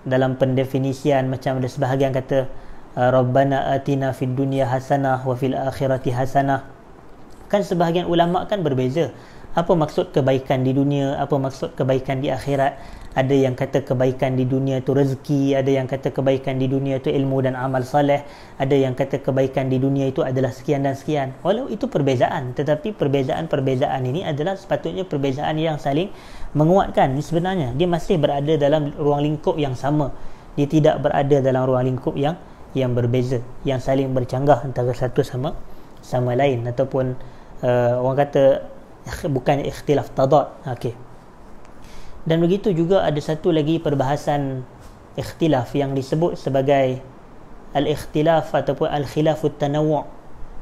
dalam pendefinisian, macam ada sebahagian kata Rabbana atina fid dunya hasanah wa fil akhirati hasanah. Kan sebahagian ulama kan berbeza apa maksud kebaikan di dunia, apa maksud kebaikan di akhirat. Ada yang kata kebaikan di dunia itu rezeki, ada yang kata kebaikan di dunia itu ilmu dan amal saleh, ada yang kata kebaikan di dunia itu adalah sekian dan sekian. Walau itu perbezaan, tetapi perbezaan-perbezaan ini adalah sepatutnya perbezaan yang saling menguatkan. Sebenarnya dia masih berada dalam ruang lingkup yang sama. Dia tidak berada dalam ruang lingkup yang berbeza, yang saling bercanggah antara satu sama lain, ataupun orang kata bukan ikhtilaf tadad. Okey. Dan begitu juga ada satu lagi perbahasan ikhtilaf yang disebut sebagai al-ikhtilaf ataupun al-khilafut tanawwu'.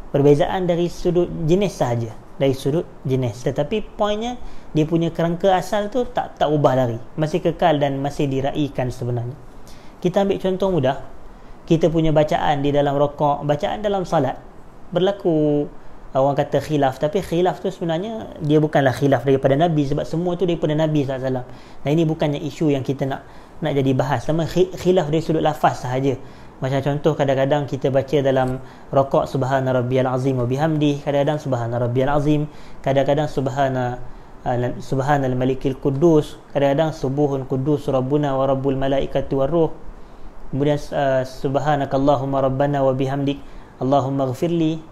Perbezaan dari sudut jenis sahaja, dari sudut jenis, tetapi poinnya dia punya kerangka asal tu tak ubah lari, masih kekal dan masih diraikan sebenarnya. Kita ambil contoh mudah. Kita punya bacaan di dalam rakaat, bacaan dalam salat, berlaku orang kata khilaf, tapi khilaf tu sebenarnya dia bukanlah khilaf daripada Nabi, sebab semua tu daripada Nabi SAW. Nah, ini bukannya isu yang kita nak nak jadi bahas. Sama khilaf dari sudut lafaz sahaja. Macam contoh, kadang-kadang kita baca dalam rakaat subhana rabbiyal azim wa bihamdi, kadang-kadang subhana rabbiyal azim, kadang-kadang subhanal malikil quddus, kadang-kadang subuhun quddus rabbuna wa rabbul malaikati waruh. Kemudian subhanakallahumma rabbana wa bihamdik Allahumma ghafirli.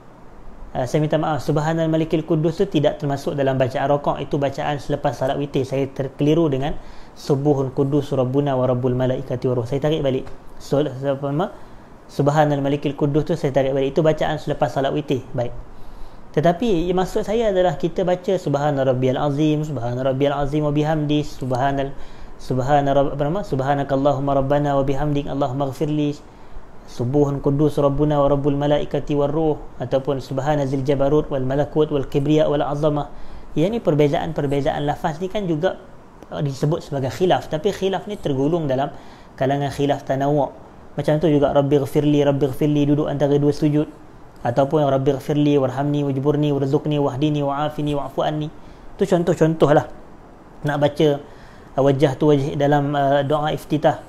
Saya minta maaf, subhanal malikil quddus tu tidak termasuk dalam bacaan rakaat, itu bacaan selepas salat witir. Saya terkeliru dengan subuhun quddus rabbuna wa rabbul malaikati waruh. Saya tarik balik. Subhanal malikil quddus tu saya tarik balik, itu bacaan selepas salat witir. Baik. Tetapi maksud saya adalah kita baca subhana rabbiyal azim wa bihamdi, subhanakallahumma rabbana wa bihamdik Allahumma ghafirli, subuhun quddus rabbuna wa rabbul malaikati waruh, ataupun subhanazil jabarut wal malakut wal kibriya wal azamah. Yang ni perbezaan lafaz ni kan juga disebut sebagai khilaf, tapi khilaf ni tergolong dalam kalangan khilaf tanawu'. Macam tu juga rabbighfirli duduk antara dua sujud, ataupun rabbighfirli warhamni wajburni warzuqni wahdini wa'afini wa'fu anni. Tu contoh-contoh lah nak baca wajjahtu wajhi dalam doa iftitah,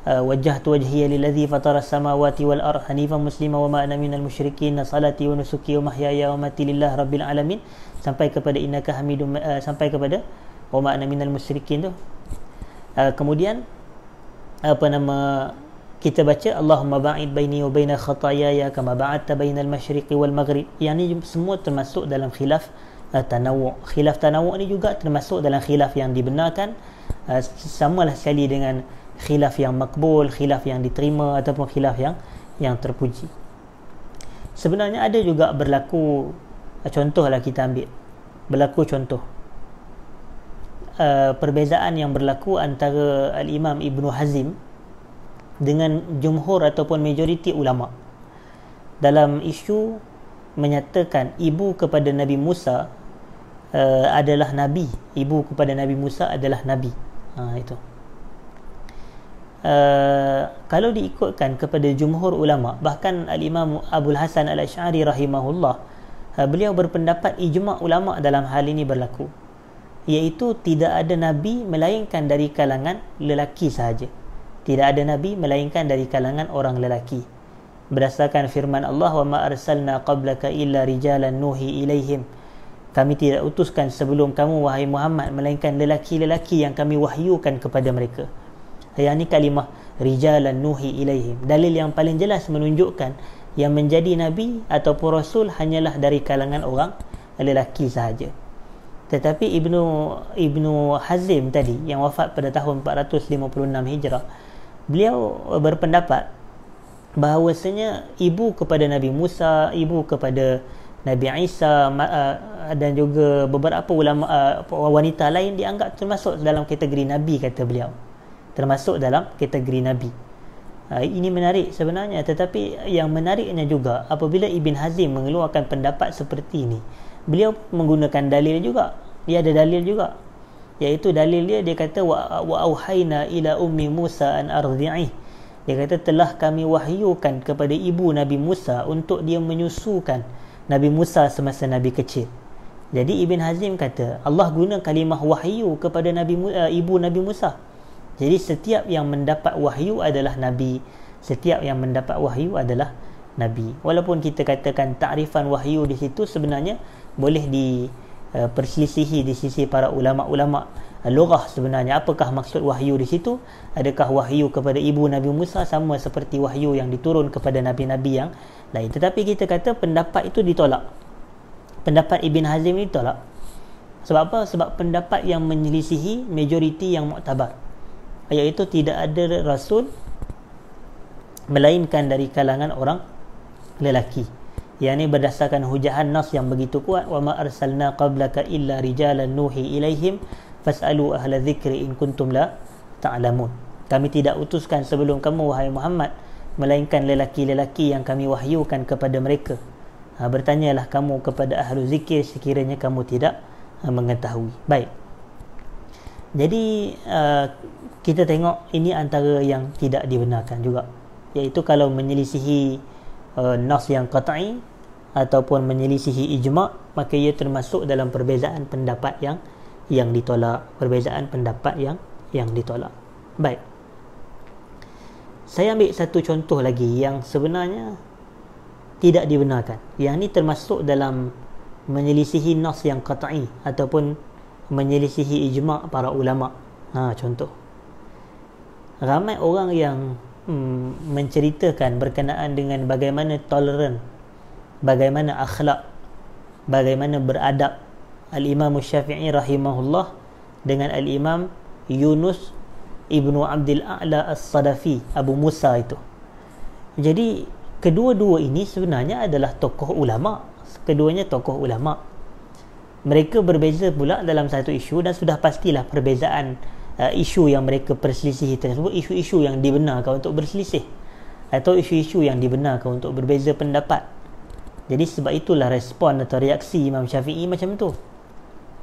wajjahtu wajhiya lillazi fatara samawati wal ardh hanifan muslima wa ma ana minal musyrikin, salati wa nusuki wa mahyaya wa mati lillahi rabbil alamin, sampai kepada innaka hamidum, sampai kepada wa ma ana minal musyrikin tu. Kemudian kita baca Allahumma ba'id baini wa baina khataayaya kama ba'adta bainal masyriqi wal maghrib. Yang ni semua termasuk dalam khilaf tanawu'. Khilaf tanawu' ni juga termasuk dalam khilaf yang dibenarkan, samalah sekali dengan khilaf yang makbul, khilaf yang diterima, ataupun khilaf yang terpuji. Sebenarnya ada juga berlaku, contohlah kita ambil contoh perbezaan yang berlaku antara Al-Imam Ibnu Hazim dengan jumhur ataupun majoriti ulama dalam isu menyatakan ibu kepada Nabi Musa adalah Nabi. Ibu kepada Nabi Musa adalah Nabi. Itu. Kalau diikutkan kepada jumhur ulama, bahkan Al-Imam Abul Hasan Al-Asy'ari rahimahullah, beliau berpendapat ijma' ulama dalam hal ini berlaku, iaitu tidak ada Nabi melainkan dari kalangan lelaki sahaja. Tidak ada Nabi melainkan dari kalangan orang lelaki. Berdasarkan firman Allah, wa ma arsalna qablaka illa rijalan nuhi ilaihim. Kami tidak utuskan sebelum kamu wahai Muhammad melainkan lelaki-lelaki yang kami wahyukan kepada mereka. Yang ni kalimah rijalan nuhi ilaihim. Dalil yang paling jelas menunjukkan yang menjadi Nabi ataupun Rasul hanyalah dari kalangan orang lelaki sahaja. Tetapi Ibnu Hazim tadi yang wafat pada tahun 456 Hijrah, beliau berpendapat bahawasanya ibu kepada Nabi Musa, ibu kepada Nabi Isa dan juga beberapa ulama wanita lain dianggap termasuk dalam kategori Nabi, kata beliau. Termasuk dalam kategori Nabi. Ini menarik sebenarnya, tetapi yang menariknya juga apabila Ibn Hazim mengeluarkan pendapat seperti ini, beliau menggunakan dalil juga. Dia ada dalil juga, iaitu dalil dia kata wa auhayna ila ummi Musa an ardhi'ih. Dia kata telah kami wahyukan kepada ibu Nabi Musa untuk dia menyusukan Nabi Musa semasa Nabi kecil. Jadi Ibn Hazim kata Allah guna kalimah wahyu kepada ibu Nabi Musa. Jadi setiap yang mendapat wahyu adalah Nabi, setiap yang mendapat wahyu adalah Nabi. Walaupun kita katakan takrifan wahyu di situ sebenarnya boleh perselisihi di sisi para ulama-ulama lughah. Sebenarnya apakah maksud wahyu di situ? Adakah wahyu kepada ibu Nabi Musa sama seperti wahyu yang diturun kepada nabi-nabi yang lain? Tetapi kita kata pendapat itu ditolak. Pendapat Ibn Hazim ini ditolak. Sebab apa? Sebab pendapat yang menyelisihi majoriti yang muktabar, iaitu tidak ada rasul melainkan dari kalangan orang lelaki. Yang ini berdasarkan hujahan nas yang begitu kuat, wa ma arsalna qablaka illa rijalan nuhi ilaihim fas'alu ahla dzikri in kuntum la ta'lamun. Kami tidak utuskan sebelum kamu wahai Muhammad melainkan lelaki-lelaki yang kami wahyukan kepada mereka. Bertanyalah kamu kepada ahlu zikir sekiranya kamu tidak mengetahui. Baik. Jadi kita tengok ini antara yang tidak dibenarkan juga, iaitu kalau menyelisihi nas yang qat'i ataupun menyelisihi ijma', maka ia termasuk dalam perbezaan pendapat yang ditolak, perbezaan pendapat yang ditolak. Baik. Saya ambil satu contoh lagi yang sebenarnya tidak dibenarkan. Yang ni termasuk dalam menyelisihi nas yang qat'i ataupun menyelisihi ijma' para ulama. Contoh, ramai orang yang menceritakan berkenaan dengan bagaimana toleran, bagaimana akhlak, bagaimana beradab Al-Imam Syafi'i rahimahullah dengan Al-Imam Yunus Ibnu Abdul A'la As-Sadafi, Abu Musa itu. Jadi kedua-dua ini sebenarnya adalah tokoh ulama. Keduanya tokoh ulama. Mereka berbeza pula dalam satu isu, dan sudah pastilah perbezaan isu yang mereka perselisihi tersebut isu-isu yang dibenarkan untuk berselisih atau isu-isu yang dibenarkan untuk berbeza pendapat. Jadi sebab itulah respon atau reaksi Imam Syafi'i macam tu.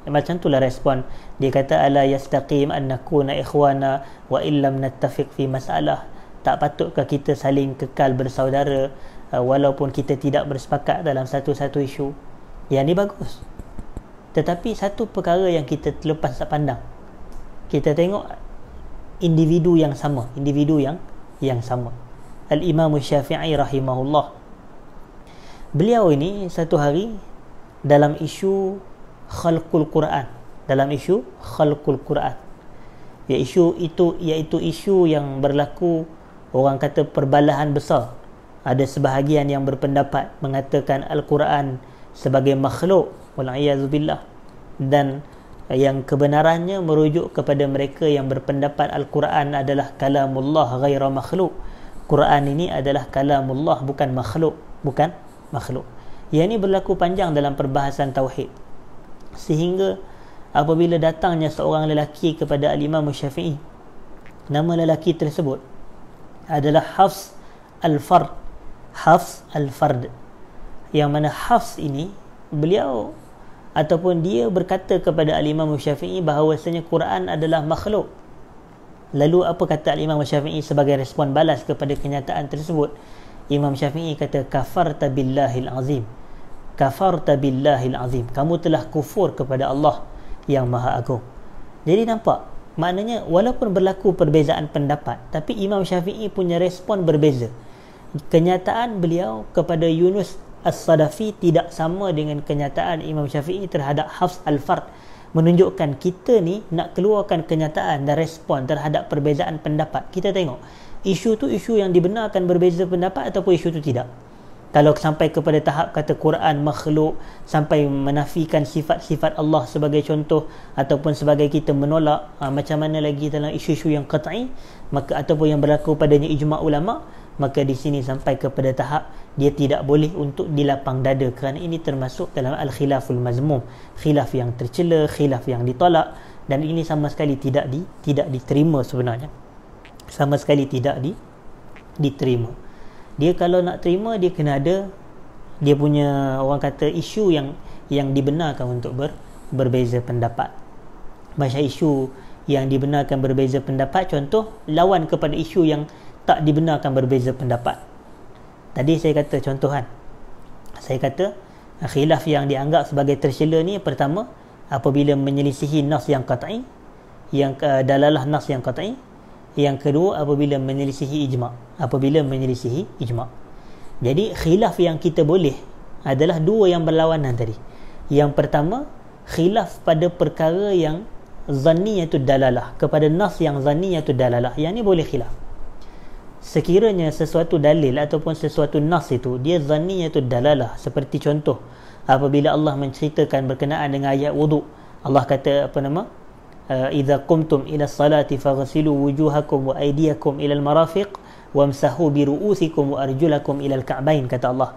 Macam itulah respon. Dia kata ala yastaqim an nakuna ikhwana wa illam nattafiq fi masalah. Tak patutkah kita saling kekal bersaudara walaupun kita tidak bersepakat dalam satu-satu isu? Yang ni bagus. Tetapi satu perkara yang kita terlepas tak pandang. Kita tengok individu yang sama, individu yang sama. Al-Imam Syafi'i rahimahullah. Beliau ini satu hari dalam isu khalqul Quran, iaitu isu yang berlaku, orang kata perbalahan besar. Ada sebahagian yang berpendapat mengatakan Al-Quran sebagai makhluk, wal'iyadzubillah, dan yang kebenarannya merujuk kepada mereka yang berpendapat Al-Quran adalah kalamullah ghaira makhluk. Quran ini adalah kalamullah, bukan makhluk. Yang ini berlaku panjang dalam perbahasan tauhid, sehingga apabila datangnya seorang lelaki kepada Al-Imam Syafi'i, nama lelaki tersebut adalah Hafs Al-Fard, yang mana Hafs ini beliau ataupun dia berkata kepada Al-Imam Syafi'i bahawasanya Quran adalah makhluk. Lalu apa kata Al-Imam Syafi'i sebagai respon balas kepada kenyataan tersebut? Imam Syafi'i kata kafarta billahil azim, kamu telah kufur kepada Allah yang Maha Agung. Jadi nampak, maknanya walaupun berlaku perbezaan pendapat, tapi Imam Syafi'i punya respon berbeza. Kenyataan beliau kepada Yunus As-Sadafi tidak sama dengan kenyataan Imam Syafi'i terhadap Hafs Al-Fard, menunjukkan kita ni nak keluarkan kenyataan dan respon terhadap perbezaan pendapat. Kita tengok isu tu isu yang dibenarkan berbeza pendapat ataupun isu tu tidak. Kalau sampai kepada tahap kata Quran makhluk, sampai menafikan sifat-sifat Allah sebagai contoh, ataupun sebagai kita menolak macam mana lagi dalam isu-isu yang qat'i, maka ataupun yang berlaku padanya ijma' ulama, maka di sini sampai kepada tahap dia tidak boleh untuk dilapang dada, kerana ini termasuk dalam al-khilaful mazmum, khilaf yang tercela, khilaf yang ditolak, dan ini sama sekali tidak diterima sebenarnya. Sama sekali tidak diterima. Dia kalau nak terima, dia kena ada dia punya, orang kata, isu yang dibenarkan untuk berbeza pendapat. Macam isu yang dibenarkan berbeza pendapat, contoh lawan kepada isu yang tak dibenarkan berbeza pendapat. Tadi saya kata contohan, saya kata khilaf yang dianggap sebagai tercela ni, pertama apabila menyelisihi nas yang qat'i, yang dalalah nas yang qat'i. Yang kedua apabila menyelisihi ijma'. Jadi khilaf yang kita boleh adalah dua yang berlawanan tadi. Yang pertama, khilaf pada perkara yang zanniyatud dalalah, kepada nas yang zanniyatud dalalah. Yang ni boleh khilaf. Sekiranya sesuatu dalil ataupun sesuatu nas itu dia zanniyatud dalalah, seperti contoh apabila Allah menceritakan berkenaan dengan ayat wudu, Allah kata idza qumtum ila salati faghsilu wujuhakum wa aydiyakum ila al-marafiq wamsahu bi ru'usikum wa arjulakum ila al-ka'bain, kata Allah.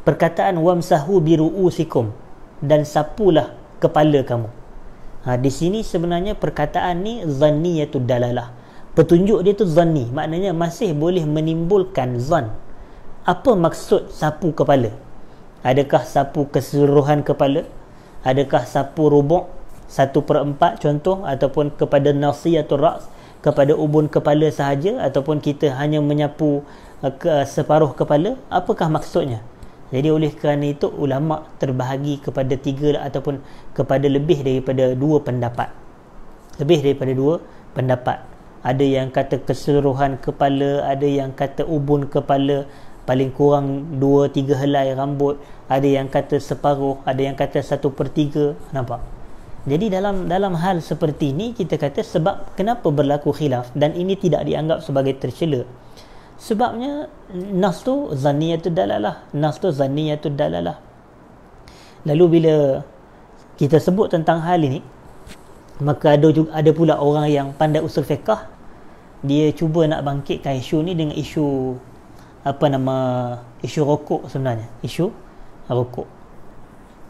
Perkataan wamsahu bi ru'usikum, dan sapulah kepala kamu. Di sini sebenarnya perkataan ni zanniyatud dalalah. Petunjuk dia tu zanni, maknanya masih boleh menimbulkan zan. Apa maksud sapu kepala? Adakah sapu keseluruhan kepala? Adakah sapu rubu', 1/4 contoh, ataupun kepada nasiyatul ra's, kepada ubun kepala sahaja, ataupun kita hanya menyapu separuh kepala? Apakah maksudnya? Jadi oleh kerana itu ulama terbahagi kepada 3 ataupun kepada lebih daripada 2 pendapat. ada yang kata keseluruhan kepala, ada yang kata ubun kepala, paling kurang 2-3 helai rambut, ada yang kata separuh, ada yang kata 1/3. Nampak? Jadi dalam hal seperti ini kita kata sebab kenapa berlaku khilaf, dan ini tidak dianggap sebagai tercela. Sebabnya nas tu zanniyatud dalalah, Lalu bila kita sebut tentang hal ini, maka ada pula orang yang pandai usul fiqh, dia cuba nak bangkitkan isu ni dengan isu isu rokok. Sebenarnya isu rokok,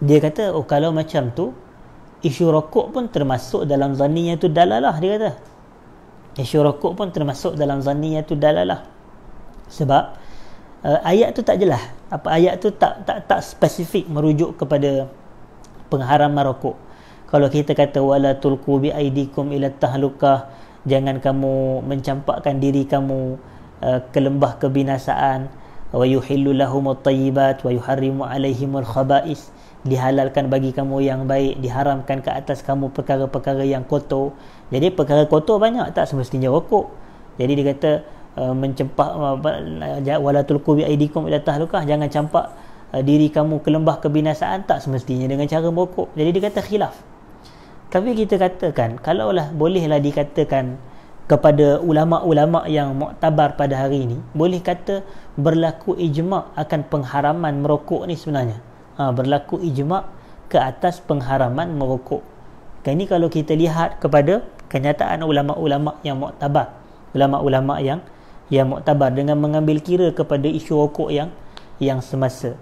dia kata kalau macam tu isu rokok pun termasuk dalam zanniyatud dalalah. Dia kata isu rokok pun termasuk dalam zanniyatud dalalah sebab ayat tu tak jelas. Ayat tu tak spesifik merujuk kepada pengharaman rokok. Kalau kita kata wala tulqu bi aidikum ila tahlukah, jangan kamu mencampakkan diri kamu ke lembah kebinasaan, wa yuhillu lahumut tayyibat wa yuharrimu alaihimul khaba'is, dihalalkan bagi kamu yang baik, diharamkan ke atas kamu perkara-perkara yang kotor. Jadi perkara kotor banyak, tak semestinya rokok. Jadi dia kata mencempak wala tulqu bi aidikum ila tahlukah, jangan campak diri kamu ke lembah kebinasaan, tak semestinya dengan cara merokok. Jadi dia kata khilaf. Tapi kita katakan kalaulah bolehlah dikatakan kepada ulama-ulama yang muktabar pada hari ini, boleh kata berlaku ijma' akan pengharaman merokok ni sebenarnya. Berlaku ijma' ke atas pengharaman merokok. Ini kalau kita lihat kepada kenyataan ulama-ulama yang muktabar, ulama-ulama yang muktabar dengan mengambil kira kepada isu rokok yang semasa.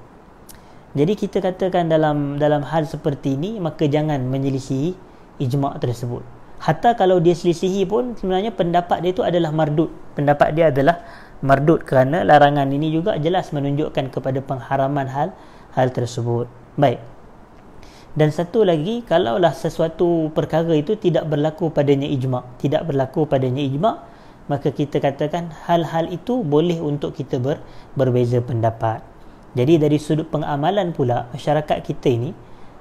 Jadi kita katakan dalam hal seperti ini, maka jangan menyelisihi ijma' tersebut. Hatta kalau dia selisihi pun sebenarnya pendapat dia itu adalah mardud. Pendapat dia adalah mardud kerana larangan ini juga jelas menunjukkan kepada pengharaman hal tersebut. Baik. Dan satu lagi, kalaulah sesuatu perkara itu tidak berlaku padanya ijma', maka kita katakan hal-hal itu boleh untuk kita berbeza pendapat. Jadi dari sudut pengamalan pula, masyarakat kita ini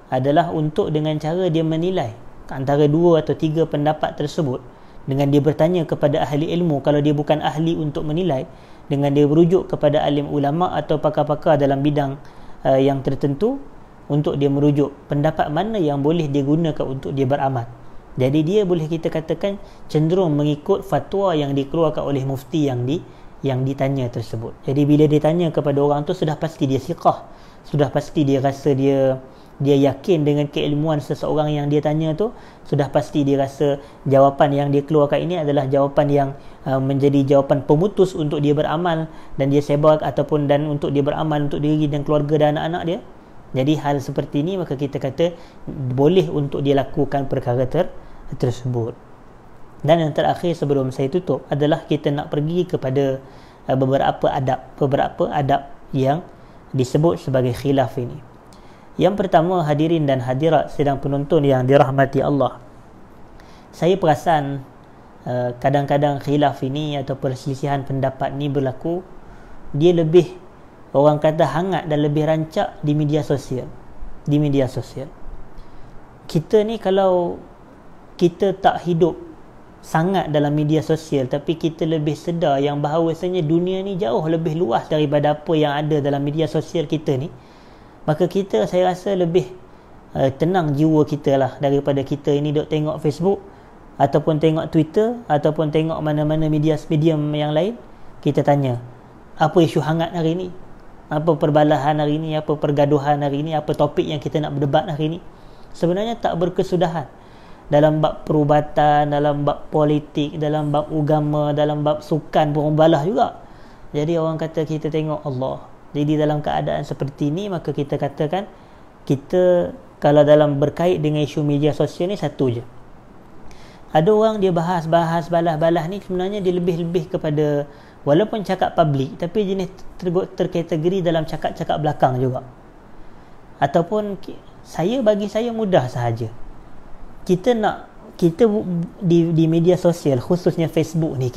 adalah untuk dengan cara dia menilai antara 2 atau 3 pendapat tersebut, dengan dia bertanya kepada ahli ilmu. Kalau dia bukan ahli untuk menilai, dengan dia berujuk kepada alim ulama atau pakar-pakar dalam bidang yang tertentu, untuk dia merujuk pendapat mana yang boleh dia gunakan untuk dia beramal. Jadi dia boleh kita katakan cenderung mengikut fatwa yang dikeluarkan oleh mufti yang ditanya tersebut. Jadi bila dia tanya kepada orang tu, sudah pasti dia siqah, sudah pasti dia rasa dia yakin dengan keilmuan seseorang yang dia tanya tu, sudah pasti dia rasa jawapan yang dia keluarkan ini adalah jawapan yang menjadi jawapan pemutus untuk dia beramal, dan dia sebar ataupun dan untuk dia beramal untuk diri dan keluarga dan anak-anak dia. Jadi hal seperti ini maka kita kata boleh untuk dia lakukan perkara tersebut. Dan yang terakhir sebelum saya tutup adalah kita nak pergi kepada beberapa adab yang disebut sebagai khilaf ini. Yang pertama, hadirin dan hadirat sedang penonton yang dirahmati Allah, saya perasan kadang-kadang khilaf ini atau perselisihan pendapat ni berlaku, dia lebih, orang kata, hangat dan lebih rancak di media sosial. Kita ni kalau kita tak hidup sangat dalam media sosial, tapi kita lebih sedar yang bahawasanya dunia ni jauh lebih luas daripada apa yang ada dalam media sosial kita ni, maka kita, saya rasa, lebih tenang jiwa kita lah daripada kita ini duk tengok Facebook ataupun tengok Twitter ataupun tengok mana-mana medium yang lain. Kita tanya, apa isu hangat hari ni, apa perbalahan hari ni, apa pergaduhan hari ni, apa topik yang kita nak berdebat hari ni. Sebenarnya tak berkesudahan dalam bab perubatan, dalam bab politik, dalam bab agama, dalam bab sukan pun balah juga. Jadi orang kata kita tengok Allah. Jadi dalam keadaan seperti ini, maka kita katakan, kita kalau dalam berkait dengan isu media sosial ni satu je. Ada orang dia bahas balah-balah ni, sebenarnya dia lebih kepada, walaupun cakap publik, tapi jenis terkategori dalam cakap-cakap belakang juga. Ataupun bagi saya mudah sahaja. Kita di media sosial, khususnya Facebook ni,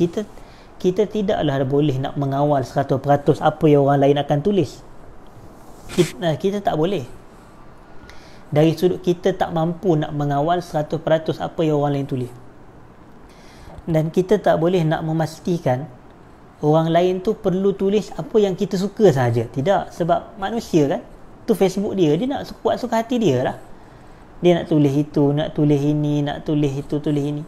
kita tidaklah boleh nak mengawal 100% apa yang orang lain akan tulis. Kita tak boleh. Dari sudut kita tak mampu nak mengawal 100% apa yang orang lain tulis. Dan kita tak boleh nak memastikan orang lain tu perlu tulis apa yang kita suka saja. Tidak, sebab manusia kan, tu Facebook dia nak buat suka hati dia lah. Dia nak tulis itu, nak tulis ini, nak tulis itu, tulis ini.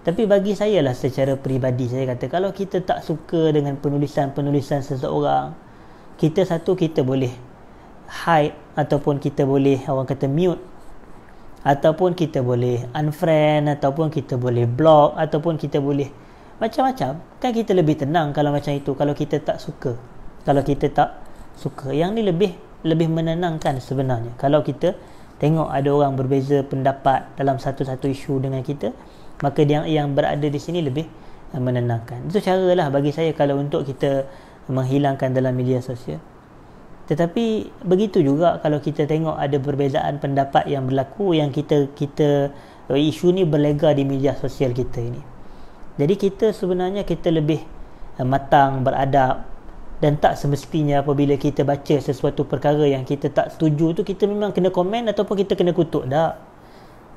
Tapi bagi saya lah, secara peribadi saya kata, kalau kita tak suka dengan penulisan-penulisan seseorang, kita boleh hide, ataupun kita boleh orang kata mute, ataupun kita boleh unfriend, ataupun kita boleh block, ataupun kita boleh macam-macam. Kan kita lebih tenang kalau macam itu, kalau kita tak suka. Yang ni lebih menenangkan sebenarnya. Kalau kita tengok ada orang berbeza pendapat dalam satu-satu isu dengan kita, maka yang berada di sini lebih menenangkan. Itu caralah bagi saya kalau untuk kita menghilangkan dalam media sosial. Tetapi begitu juga kalau kita tengok ada perbezaan pendapat yang berlaku, yang kita isu ni berlega di media sosial kita ini. Jadi kita sebenarnya kita lebih matang, beradab, dan tak semestinya apabila kita baca sesuatu perkara yang kita tak setuju tu kita memang kena komen ataupun kita kena kutuk. Tak.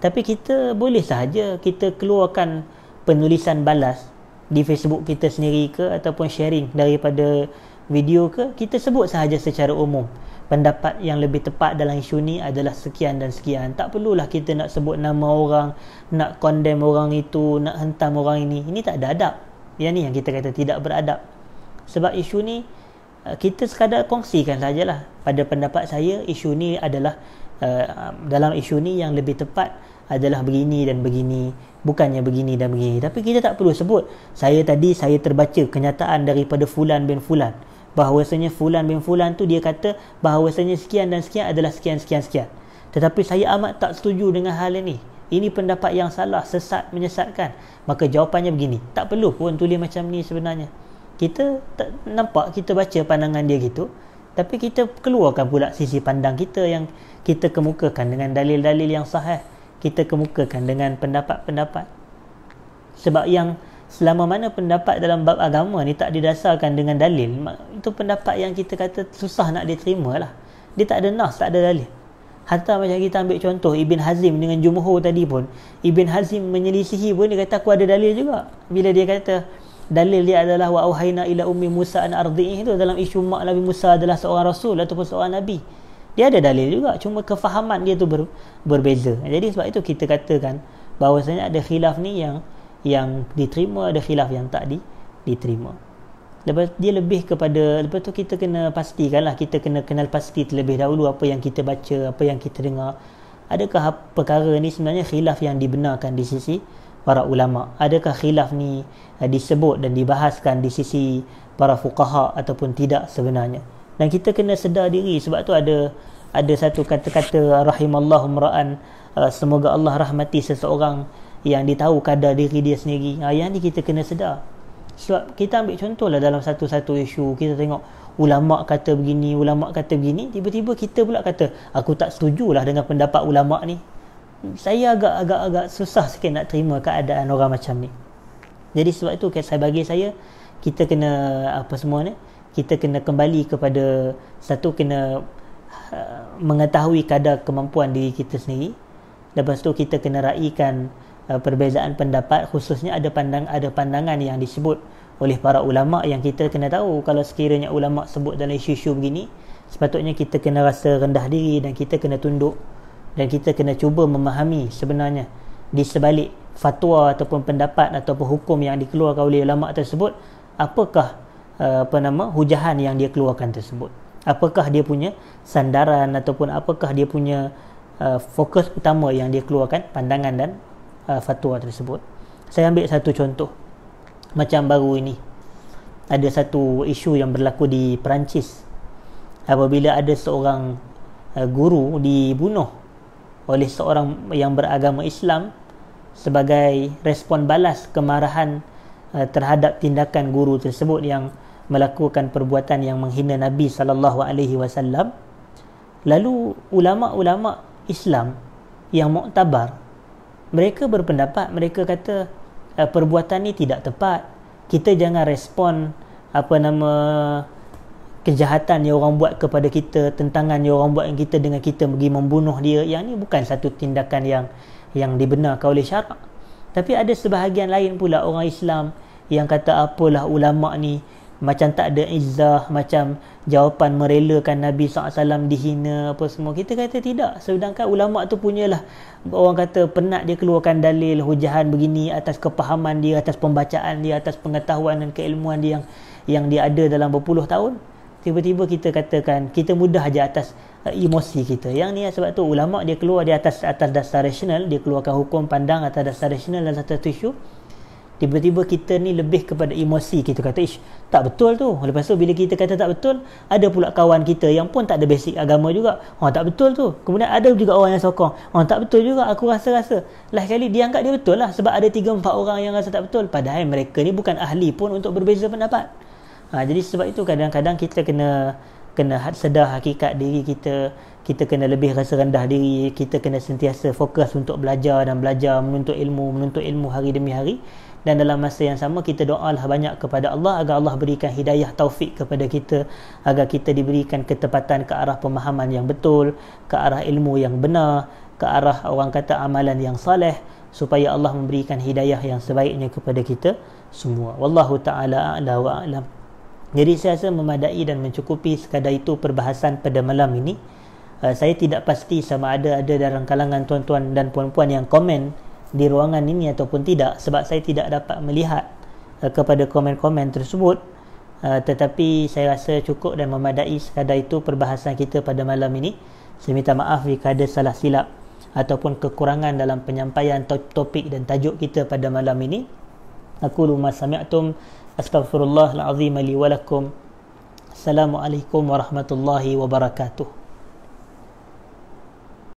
Tapi kita boleh sahaja kita keluarkan penulisan balas di Facebook kita sendiri ke, ataupun sharing daripada video ke, kita sebut sahaja secara umum pendapat yang lebih tepat dalam isu ni adalah sekian dan sekian. Tak perlulah kita nak sebut nama orang, nak condemn orang itu, nak hentam orang ini. Ini tak ada adab. Yang ni yang kita kata tidak beradab. Sebab isu ni kita sekadar kongsikan sajalah. Pada pendapat saya, isu ni adalah dalam isu ni yang lebih tepat adalah begini dan begini, bukannya begini dan begini. Tapi kita tak perlu sebut, saya terbaca kenyataan daripada fulan bin fulan, bahawasanya fulan bin fulan tu dia kata bahawasanya sekian dan sekian adalah sekian. Tetapi saya amat tak setuju dengan hal ini. Ini pendapat yang salah, sesat, menyesatkan. Maka jawapannya begini. Tak perlu pun tulis macam ni sebenarnya. Kita tak nampak, kita baca pandangan dia gitu, tapi kita keluarkan pula sisi pandang kita yang kita kemukakan dengan dalil-dalil yang sahih. Kita kemukakan dengan pendapat-pendapat. Sebab yang selama mana pendapat dalam bab agama ni tak didasarkan dengan dalil, itu pendapat yang kita kata susah nak diterima lah. Dia tak ada nas, tak ada dalil. Hatta macam kita ambil contoh Ibn Hazim dengan Jumhur tadi pun, Ibn Hazim menyelisihi pun, dia kata aku ada dalil juga. Bila dia kata dalil dia adalah wa auhayna ila ummi Musa an ardi'ih, itu dalam isu mak Nabi Musa adalah seorang rasul ataupun seorang nabi. Dia ada dalil juga, cuma kefahaman dia tu berbeza. Jadi sebab itu kita katakan bahawasanya ada khilaf ni yang diterima, ada khilaf yang tak diterima. Lepas dia lebih kepada, lepas tu kita kena pastikanlah, kita kena kenal pasti terlebih dahulu apa yang kita baca, apa yang kita dengar. Adakah perkara ni sebenarnya khilaf yang dibenarkan di sisi para ulama? Adakah khilaf ni disebut dan dibahaskan di sisi para fuqaha ataupun tidak sebenarnya? Dan kita kena sedar diri. Sebab tu ada satu kata-kata rahimallahu mra'an, semoga Allah rahmati seseorang yang ditahu kadar diri dia sendiri. Yang ni kita kena sedar. Sebab kita ambil contohlah dalam satu-satu isu, kita tengok ulama' kata begini, ulama' kata begini, tiba-tiba kita pula kata aku tak setujulah dengan pendapat ulama' ni. Saya agak susah sikit nak terima keadaan orang macam ni. Jadi sebab itu bagi saya, kita kena kita kena kembali kepada satu, kena mengetahui kadar kemampuan diri kita sendiri. Lepas tu kita kena raikan perbezaan pendapat, khususnya ada pandangan yang disebut oleh para ulama' yang kita kena tahu. Kalau sekiranya ulama' sebut dalam isu-isu begini, sepatutnya kita kena rasa rendah diri dan kita kena tunduk, dan kita kena cuba memahami sebenarnya di sebalik fatwa ataupun pendapat ataupun hukum yang dikeluarkan oleh ulama' tersebut, apakah hujahan yang dia keluarkan tersebut, apakah dia punya sandaran ataupun apakah dia punya fokus utama yang dia keluarkan, pandangan dan fatwa tersebut. Saya ambil satu contoh. Macam baru ini ada satu isu yang berlaku di Perancis, apabila ada seorang guru dibunuh oleh seorang yang beragama Islam sebagai respon balas kemarahan terhadap tindakan guru tersebut yang melakukan perbuatan yang menghina Nabi SAW. Lalu ulama-ulama Islam yang muktabar, mereka berpendapat, mereka kata perbuatan ni tidak tepat. Kita jangan respon kejahatan yang orang buat kepada kita, tentangan yang orang buat kita dengan kita pergi membunuh dia. Yang ni bukan satu tindakan yang dibenarkan oleh syarak. Tapi ada sebahagian lain pula orang Islam yang kata apalah ulama ni macam tak ada izzah, macam jawapan merelakan Nabi SAW dihina apa semua. Kita kata tidak. Sedangkan ulama tu punyalah, orang kata penat dia keluarkan dalil hujahan begini atas kepahaman dia, atas pembacaan dia, atas pengetahuan dan keilmuan dia yang dia ada dalam berpuluh tahun. Tiba-tiba kita katakan kita mudah aja atas emosi kita. Yang ni sebab tu ulama dia keluar di atas dasar rasional, dia keluarkan hukum pandang atas dasar rasional dan satu isu. Tiba-tiba kita ni lebih kepada emosi. Kita kata tak betul tu. Lepas tu bila kita kata tak betul, ada pula kawan kita yang pun tak ada basic agama juga, tak betul tu. Kemudian ada juga orang yang sokong, tak betul juga, aku rasa lah kali dia anggap dia betul lah, sebab ada 3-4 orang yang rasa tak betul, padahal mereka ni bukan ahli pun untuk berbeza pendapat. Jadi sebab itu kadang-kadang kita kena sedar hakikat diri kita. Kita kena lebih rasa rendah diri. Kita kena sentiasa fokus untuk belajar dan belajar, menuntut ilmu hari demi hari. Dan dalam masa yang sama kita doalah banyak kepada Allah agar Allah berikan hidayah taufik kepada kita, agar kita diberikan ketepatan ke arah pemahaman yang betul, ke arah ilmu yang benar, ke arah orang kata amalan yang saleh, supaya Allah memberikan hidayah yang sebaiknya kepada kita semua. Wallahu ta'ala a'la wa a'lam. Jadi saya rasa memadai dan mencukupi sekadar itu perbahasan pada malam ini. Saya tidak pasti sama ada dalam kalangan tuan-tuan dan puan-puan yang komen di ruangan ini ataupun tidak, sebab saya tidak dapat melihat kepada komen-komen tersebut. Tetapi saya rasa cukup dan memadai sekadar itu perbahasan kita pada malam ini. Saya minta maaf jika ada salah silap ataupun kekurangan dalam penyampaian topik dan tajuk kita pada malam ini. Aqulu ma sami'tum, astaghfirullahal azim li wa lakum. Assalamualaikum warahmatullahi wabarakatuh.